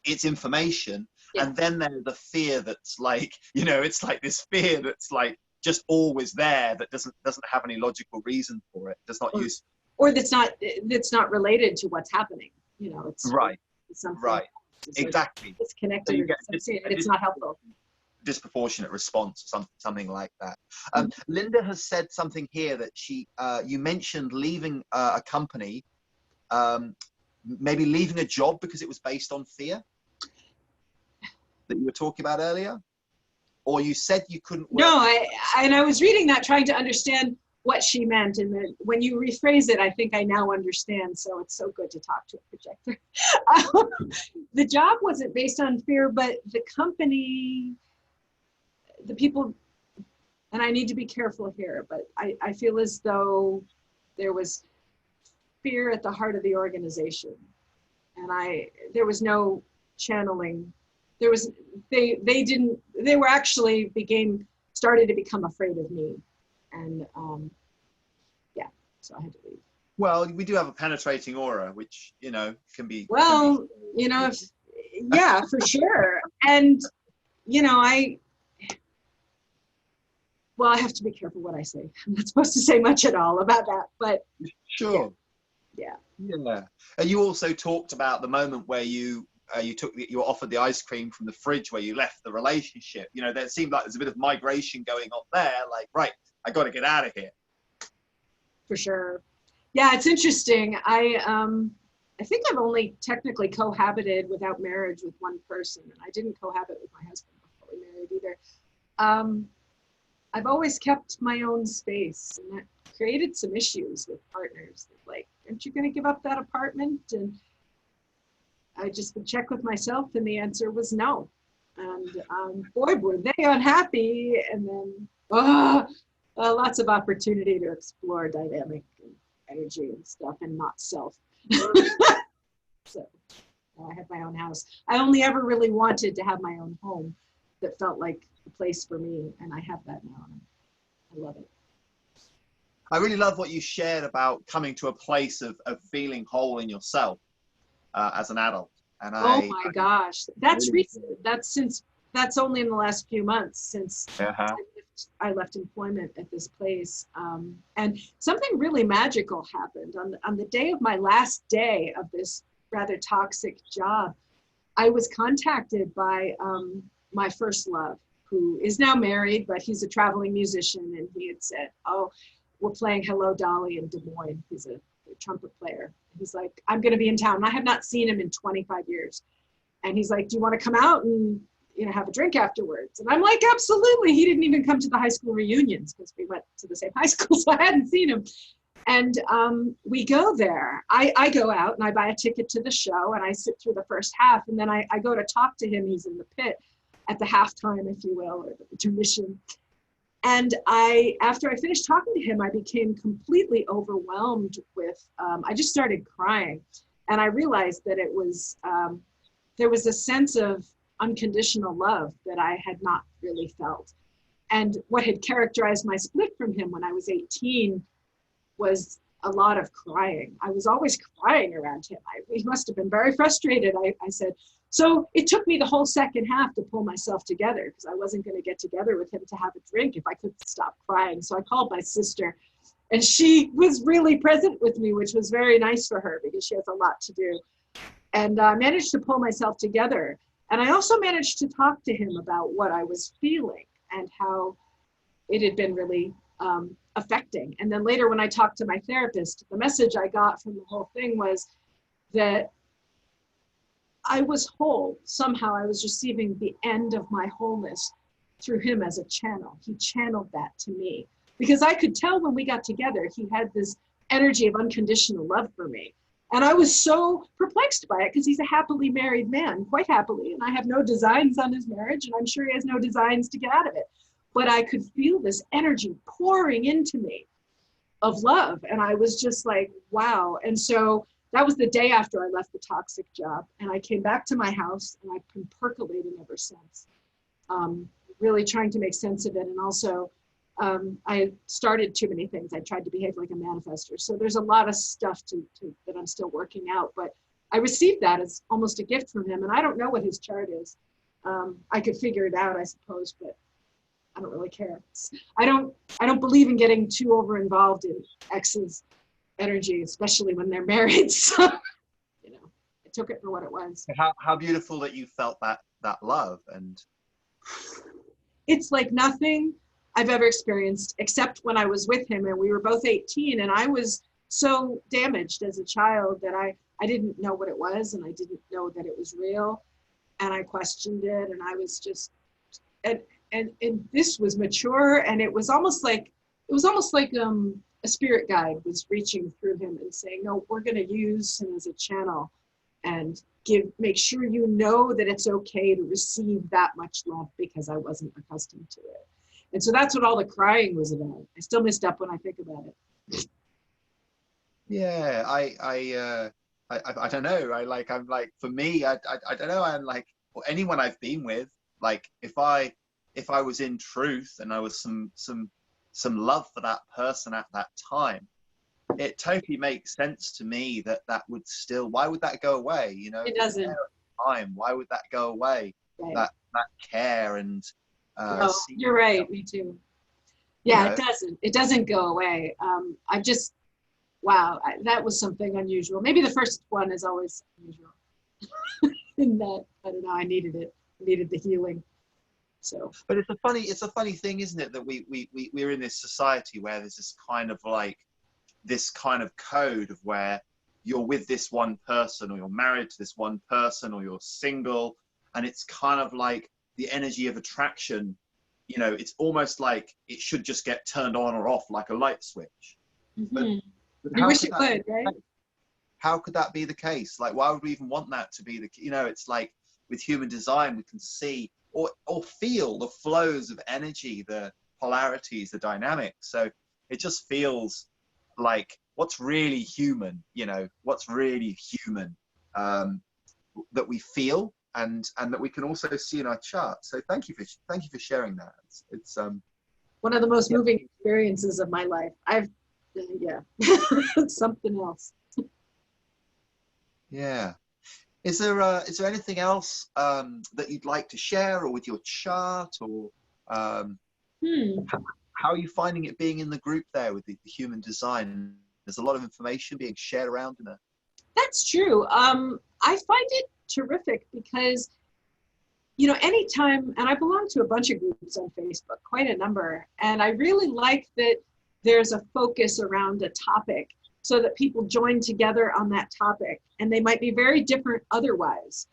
It's information. Yeah. And then there's the fear that's like, you know, it's like this fear that's like just always there, that doesn't have any logical reason for it. Does not use, or that's not related to what's happening. You know, it's right. It's something right. It's exactly. Like, it's connected. So you get it's not helpful. Disproportionate response, something like that. Linda has said something here that you mentioned leaving a company, maybe leaving a job because it was based on fear that you were talking about earlier, or you said you couldn't work. No, I was reading that, trying to understand what she meant, and then when you rephrase it, I think I now understand. So it's so good to talk to a projector. The job wasn't based on fear, but the company, the people, and I need to be careful here, but I feel as though there was fear at the heart of the organization, and there was no channeling. They were actually started to become afraid of me, and yeah, so I had to leave. Well, we do have a penetrating aura, which, you know, can be. Well, you know, yeah, for sure. And, you know, I have to be careful what I say. I'm not supposed to say much at all about that, but. Sure. Yeah. And you also talked about the moment where you were offered the ice cream from the fridge, where you left the relationship. You know, there seemed like there's a bit of migration going on there. Like, right, I got to get out of here. For sure. Yeah, it's interesting. I think I've only technically cohabited without marriage with one person, and I didn't cohabit with my husband before we married either. I've always kept my own space, and that created some issues with partners. Like, aren't you going to give up that apartment? And I just would check with myself, and the answer was no. And boy, were they unhappy. And then lots of opportunity to explore dynamic and energy and stuff, and not self. So I had my own house. I only ever really wanted to have my own home that felt like a place for me, and I have that now. I love it. I really love what you shared about coming to a place of feeling whole in yourself as an adult. And oh my gosh, that's really recent. That's only in the last few months since I left employment at this place. And something really magical happened on the day of my last day of this rather toxic job. I was contacted by my first love, who is now married, but he's a traveling musician. And he had said, oh, we're playing Hello, Dolly in Des Moines. He's a trumpet player. He's like, I'm going to be in town. And I have not seen him in 25 years. And he's like, do you want to come out and have a drink afterwards? And I'm like, absolutely. He didn't even come to the high school reunions because we went to the same high school, so I hadn't seen him. And we go there. I go out and I buy a ticket to the show and I sit through the first half, and then I go to talk to him. He's in the pit at the halftime, if you will, or the intermission. And after I finished talking to him, I became completely overwhelmed with, I just started crying. And I realized that it was, there was a sense of unconditional love that I had not really felt. And what had characterized my split from him when I was 18 was a lot of crying. I was always crying around him. He must have been very frustrated. I said, so it took me the whole second half to pull myself together, because I wasn't going to get together with him to have a drink if I couldn't stop crying. So I called my sister, and she was really present with me, which was very nice for her because she has a lot to do. And I managed to pull myself together. And I also managed to talk to him about what I was feeling and how it had been really affecting. And then later when I talked to my therapist, the message I got from the whole thing was that I was whole. Somehow I was receiving the end of my wholeness through him as a channel. He channeled that to me because I could tell when we got together, he had this energy of unconditional love for me. And I was so perplexed by it because he's a happily married man, quite happily. And I have no designs on his marriage, and I'm sure he has no designs to get out of it. But I could feel this energy pouring into me of love. And I was just like, wow. And so that was the day after I left the toxic job. And I came back to my house, and I've been percolating ever since, really trying to make sense of it. And also, I started too many things. I tried to behave like a manifester. So there's a lot of stuff that I'm still working out. But I received that as almost a gift from him. And I don't know what his chart is. I could figure it out, I suppose, but I don't really care. I don't believe in getting too over involved in exes' energy, especially when they're married. So, I took it for what it was. How beautiful that you felt that love. And it's like nothing I've ever experienced except when I was with him, and we were both 18, and I was so damaged as a child that I didn't know what it was, and I didn't know that it was real, and I questioned it, and I was just, and this was mature, and it was almost like a spirit guide was reaching through him and saying, no, we're going to use him as a channel and make sure you know that it's okay to receive that much love, because I wasn't accustomed to it. And so that's what all the crying was about. I still messed up when I think about it. Yeah, I don't know. I'm like, for me, I don't know. I'm like, or anyone I've been with, like, if I was in truth and I was some love for that person at that time, it totally makes sense to me that would still, why would that go away? It doesn't. Time, why would that go away? Right. That care and no, you're right. Me too. Yeah, it doesn't go away. I've just, wow, that was something unusual. Maybe the first one is always unusual. In that, I don't know, I needed it. I needed the healing. So, but it's a funny thing, isn't it, that we're in this society where there's this kind of code of where you're with this one person, or you're married to this one person, or you're single, and it's kind of like the energy of attraction, it's almost like it should just get turned on or off like a light switch. Mm-hmm. But you wish it could, right? How could that be the case? Like, why would we even want that to be it's like with human design, we can see or feel the flows of energy, the polarities, the dynamics. So it just feels like what's really human, what's really human, that we feel and that we can also see in our chart. So thank you for sharing that. It's one of the most moving experiences of my life. Something else. Yeah. Is there anything else that you'd like to share, or with your chart, or how are you finding it being in the group there with the human design? There's a lot of information being shared around in there. That's true. I find it terrific because, you know, anytime, and I belong to a bunch of groups on Facebook, quite a number, and I really like that there's a focus around a topic so that people join together on that topic, and they might be very different otherwise.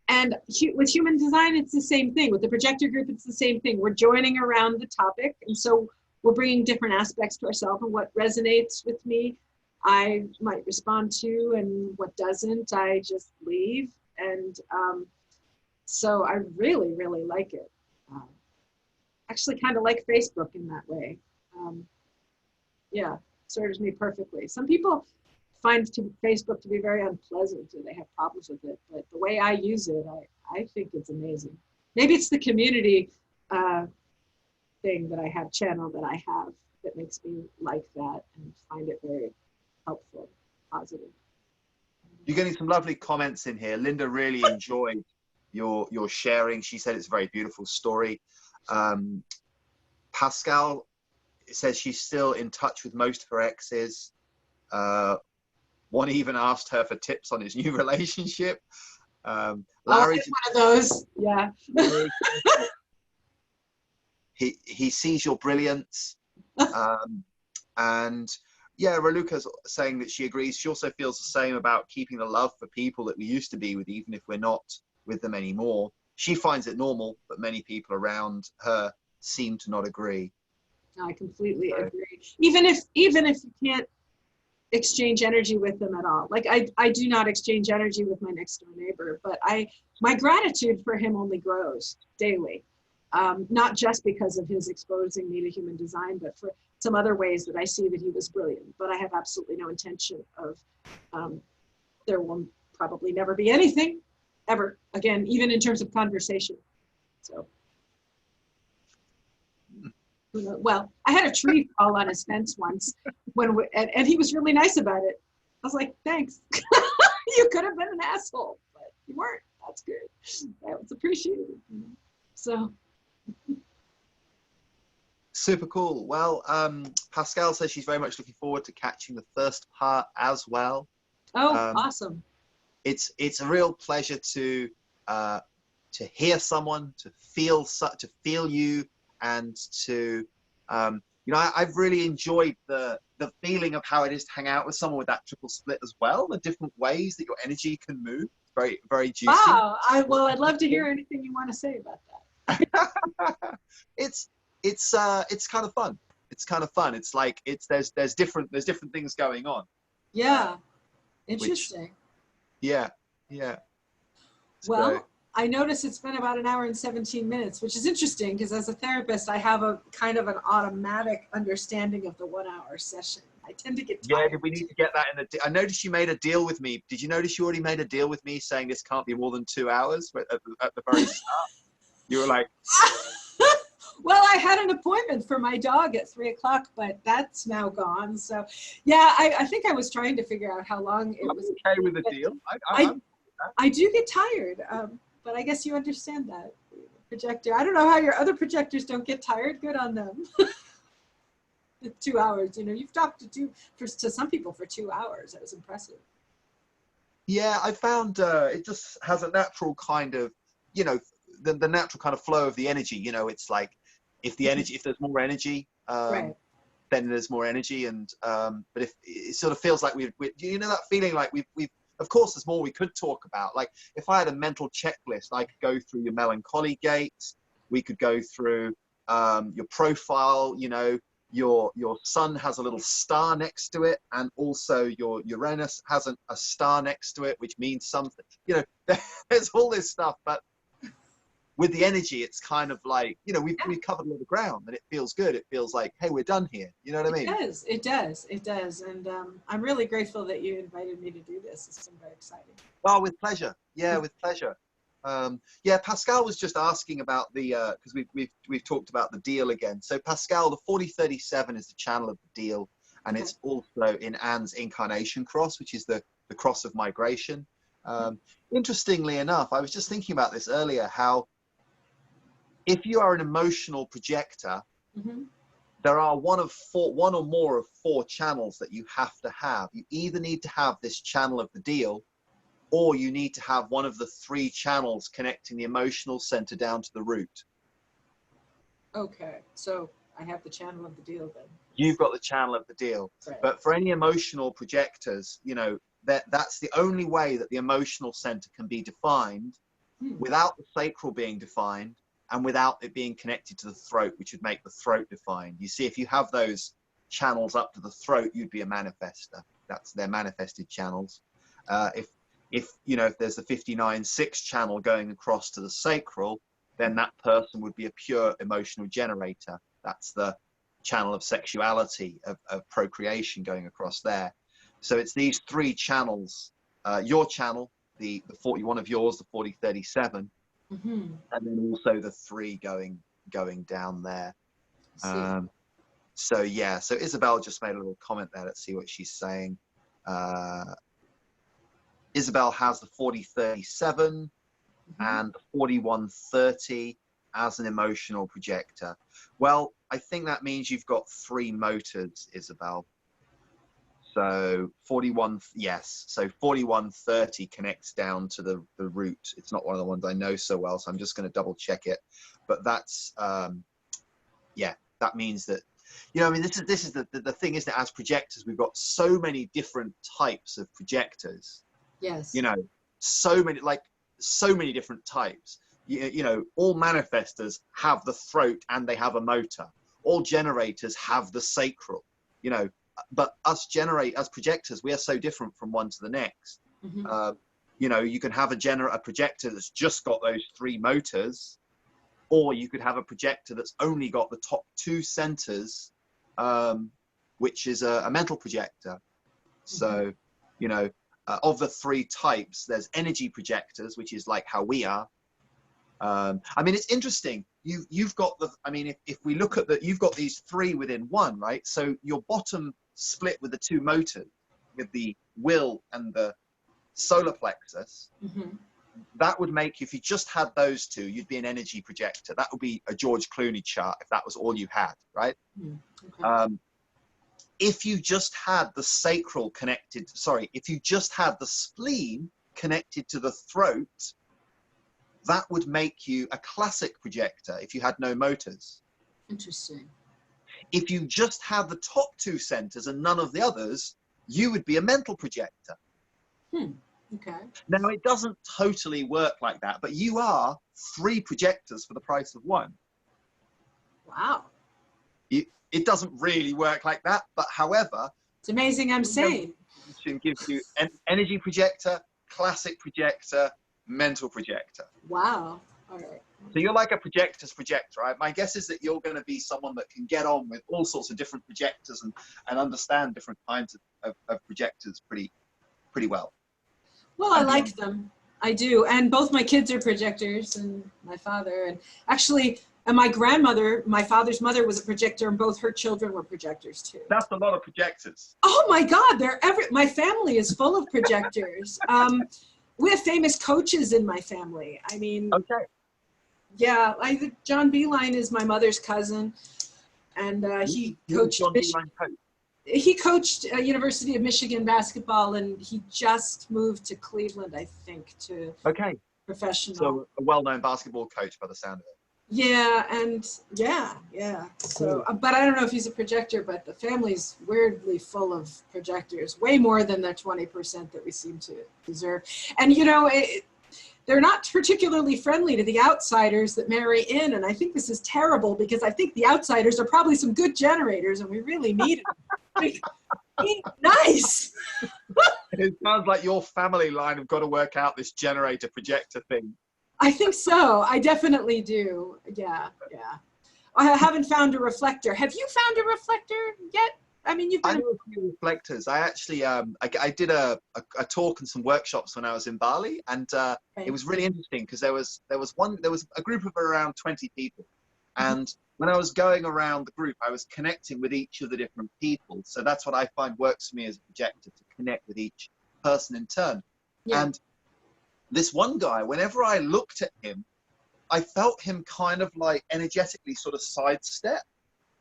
And with human design, it's the same thing. With the projector group, it's the same thing. We're joining around the topic, and so we're bringing different aspects to ourselves, and what resonates with me, I might respond to, and what doesn't, I just leave. And so I really, really like it. Actually kind of like Facebook in that way. Yeah, serves me perfectly. Some people find Facebook to be very unpleasant and they have problems with it, but the way I use it, I think it's amazing. Maybe it's the community thing that I have, channel that I have, that makes me like that and find it very helpful, positive. You're getting some lovely comments in here. Linda really enjoyed your sharing. She said it's a very beautiful story. Pascal says she's still in touch with most of her exes. One even asked her for tips on his new relationship. Larry, one of those, yeah. he sees your brilliance. And yeah, Raluca's saying that she agrees. She also feels the same about keeping the love for people that we used to be with, even if we're not with them anymore. She finds it normal, but many people around her seem to not agree. I completely agree. Even if you can't exchange energy with them at all. Like I do not exchange energy with my next door neighbor, but my gratitude for him only grows daily. Not just because of his exposing me to human design, but for some other ways that I see that he was brilliant. But I have absolutely no intention of, there will probably never be anything ever again, even in terms of conversation. So. Well, I had a tree fall on his fence once and he was really nice about it. I was like, thanks. You could have been an asshole, but you weren't. That's good. That was appreciated. So. Super cool. Well, Pascal says she's very much looking forward to catching the first part as well. Oh, awesome. It's a real pleasure to hear someone, to feel you, and to you know, I've really enjoyed the feeling of how it is to hang out with someone with that triple split as well, the different ways that your energy can move. Very, very juicy. Wow. I'd love to hear anything you want to say about that. It's kind of fun. It's kind of fun. It's like there's different things going on. Yeah. Interesting. Yeah. Well, I notice it's been about 1 hour and 17 minutes, which is interesting because as a therapist, I have a kind of an automatic understanding of the 1 hour session. I tend to get tired. Yeah, we need to get that in the. I noticed you made a deal with me. Did you notice you already made a deal with me saying this can't be more than 2 hours at the very start? You were like. Well, I had an appointment for my dog at 3 o'clock, but that's now gone. So, yeah, I think I was trying to figure out how long it was. Okay with the deal. I do get tired, but I guess you understand that. Projector. I don't know how your other projectors don't get tired. Good on them. 2 hours. You know, you've talked to some people for 2 hours. That was impressive. Yeah, I found it just has a natural kind of, you know, the natural kind of flow of the energy. You know, it's like if there's more energy, right. then there's more energy. And but if it sort of feels like we you know, that feeling like we've of course there's more we could talk about. Like if I had a mental checklist, I could go through your melancholy gates. We could go through your profile. You know, your sun has a little star next to it, and also your Uranus has a star next to it, which means something. You know, there's all this stuff, but with the energy, it's kind of like, you know, we've covered a lot of ground, and it feels good. It feels like, hey, we're done here. You know what I mean? It does. And I'm really grateful that you invited me to do this. It's been very exciting. Oh, with pleasure. Yeah, with pleasure. Yeah, Pascal was just asking about the, because we've talked about the deal again. So Pascal, the 4037 is the channel of the deal, and it's also in Anne's incarnation cross, which is the cross of migration. Interestingly enough, I was just thinking about this earlier, how if you are an emotional projector, there are one or more of 4 channels that you have to have. You either need to have this channel of the deal, or you need to have one of the 3 channels connecting the emotional center down to the root. Okay, so I have the channel of the deal then. You've got the channel of the deal. Right. But for any emotional projectors, you know, that's the only way that the emotional center can be defined without the sacral being defined and without it being connected to the throat, which would make the throat defined. You see, if you have those channels up to the throat, you'd be a manifester. That's their manifested channels. If you know, if there's a 59-6 channel going across to the sacral, then that person would be a pure emotional generator. That's the channel of sexuality, of procreation going across there. So it's these 3 channels, your channel, the 41 of yours, the 4037, and then also the 3 going down there. So yeah, so Isabel just made a little comment there. Let's see what she's saying. Isabel has the 4037 and the 4130 as an emotional projector. Well, I think that means you've got 3 motors, Isabel. So 41, yes. So 4130 connects down to the root. It's not one of the ones I know so well, so I'm just going to double check it. But that's, yeah, that means that, you know, I mean, this is the thing, isn't it? As projectors, we've got so many different types of projectors. Yes. You know, so many different types. You know, all manifestors have the throat and they have a motor. All generators have the sacral, you know, but as projectors, we are so different from one to the next. You know, you can have a projector that's just got those 3 motors, or you could have a projector that's only got the top 2 centers, which is a mental projector. So, you know, of the 3 types, there's energy projectors, which is like how we are. I mean, it's interesting. You've got I mean, if we look at you've got these 3 within one, right? So your bottom split with the 2 motors, with the will and the solar plexus, that would make, if you just had those 2, you'd be an energy projector. That would be a George Clooney chart if that was all you had, right? If you just had the sacral connected, if you just had the spleen connected to the throat, that would make you a classic projector if you had no motors. Interesting. If you just had the top 2 centers and none of the others, you would be a mental projector. Okay. Now, it doesn't totally work like that, but you are 3 projectors for the price of 1. Wow. It doesn't really work like that, but however, it's amazing I'm sane. It gives you an energy projector, classic projector, mental projector. Wow. All right. So you're like a projector's projector, right? My guess is that you're going to be someone that can get on with all sorts of different projectors and understand different kinds of projectors pretty well. Well, I like them. I do. And both my kids are projectors, and my father, and actually, and my grandmother, my father's mother, was a projector, and both her children were projectors too. That's a lot of projectors. Oh my God, my family is full of projectors. We have famous coaches in my family. I mean, okay. Yeah, John Beeline is my mother's cousin, and he coached. John Beeline coach? He coached University of Michigan basketball, and he just moved to Cleveland, I think, to professional. So a well-known basketball coach by the sound of it. Yeah, and yeah. So, but I don't know if he's a projector, but the family's weirdly full of projectors, way more than the 20% that we seem to deserve. And you know, they're not particularly friendly to the outsiders that marry in, and I think this is terrible because I think the outsiders are probably some good generators, and we really need it. Be nice. It sounds like your family line have got to work out this generator projector thing. I think so. I definitely do. Yeah. I haven't found a reflector. Have you found a reflector yet? I mean, you've been. I know a few reflectors. I actually, I did a talk and some workshops when I was in Bali, and it was really interesting because there was a group of around 20 people, and when I was going around the group, I was connecting with each of the different people. So that's what I find works for me as a projector, to connect with each person in turn. Yeah. And this one guy, whenever I looked at him, I felt him kind of like energetically sort of sidestep.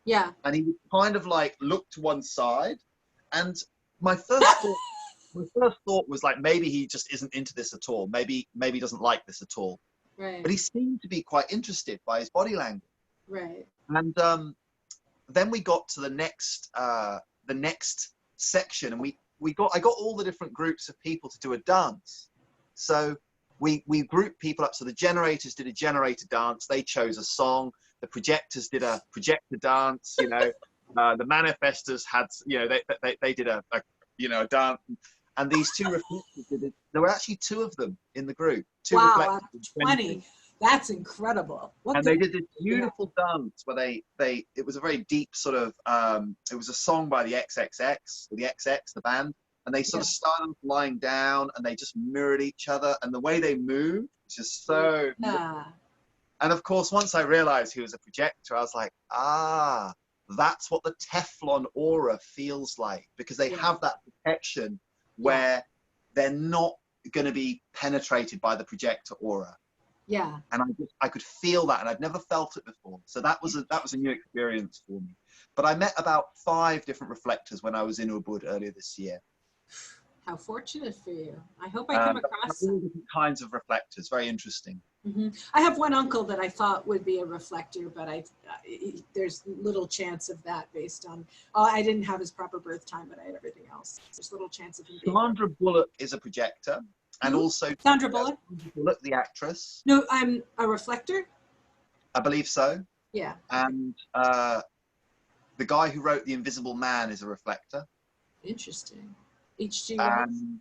Yeah. And he would kind of like look to one side. And my first thought was like, maybe he just isn't into this at all. Maybe he doesn't like this at all. Right. But he seemed to be quite interested by his body language. Right. And then we got to the next section, and I got all the different groups of people to do a dance. So we grouped people up. So the generators did a generator dance. They chose a song. The projectors did a projector dance. You know, the manifestors had, you know, they did a dance. And these two reflectors did it. There were actually two of them in the group. Two wow, reflectors. 20. That's incredible. And they did this beautiful dance where it was a very deep sort of, it was a song by the XXX, or the XX, the band. And they sort of started lying down, and they just mirrored each other. And the way they moved was just so. Yeah. And of course, once I realized he was a projector, I was like, that's what the Teflon aura feels like, because they have that protection where they're not going to be penetrated by the projector aura. Yeah. And I could feel that, and I'd never felt it before. So that was a new experience for me. But I met about 5 different reflectors when I was in Ubud earlier this year. How fortunate for you. I hope I come across all different kinds of reflectors. Very interesting. Mm-hmm. I have one uncle that I thought would be a reflector, but there's little chance of that based on, I didn't have his proper birth time, but I had everything else. There's little chance of him being. Sandra Bullock is a projector, and also Sandra Bullock? Sandra Bullock, the actress. No, I'm a reflector. I believe so. Yeah. And the guy who wrote The Invisible Man is a reflector. Interesting. H.G. Wells. And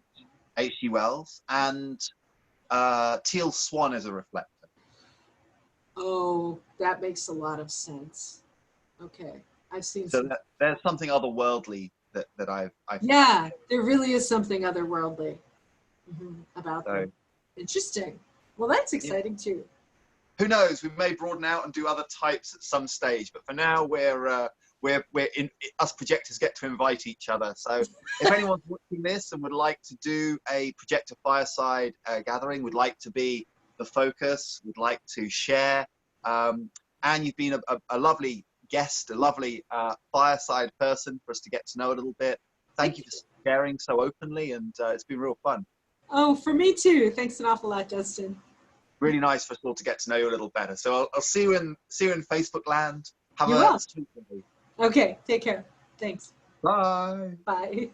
H.G. Wells. And Teal Swan is a reflector. Oh, that makes a lot of sense. Okay, I've seen. So there's something otherworldly that I've yeah, there really is something otherworldly about them. Interesting. Well, that's exciting too. Who knows? We may broaden out and do other types at some stage, but for now we're in, us projectors get to invite each other. So if anyone's watching this and would like to do a projector fireside gathering, would like to be the focus, would like to share, and you've been a lovely guest, a lovely fireside person for us to get to know a little bit. Thank you for sharing so openly, and it's been real fun. Oh, for me too. Thanks an awful lot, Justin. Really nice for us all to get to know you a little better. So I'll see you in Facebook land. Have You a will. sweet day. Okay, take care. Thanks. Bye. Bye.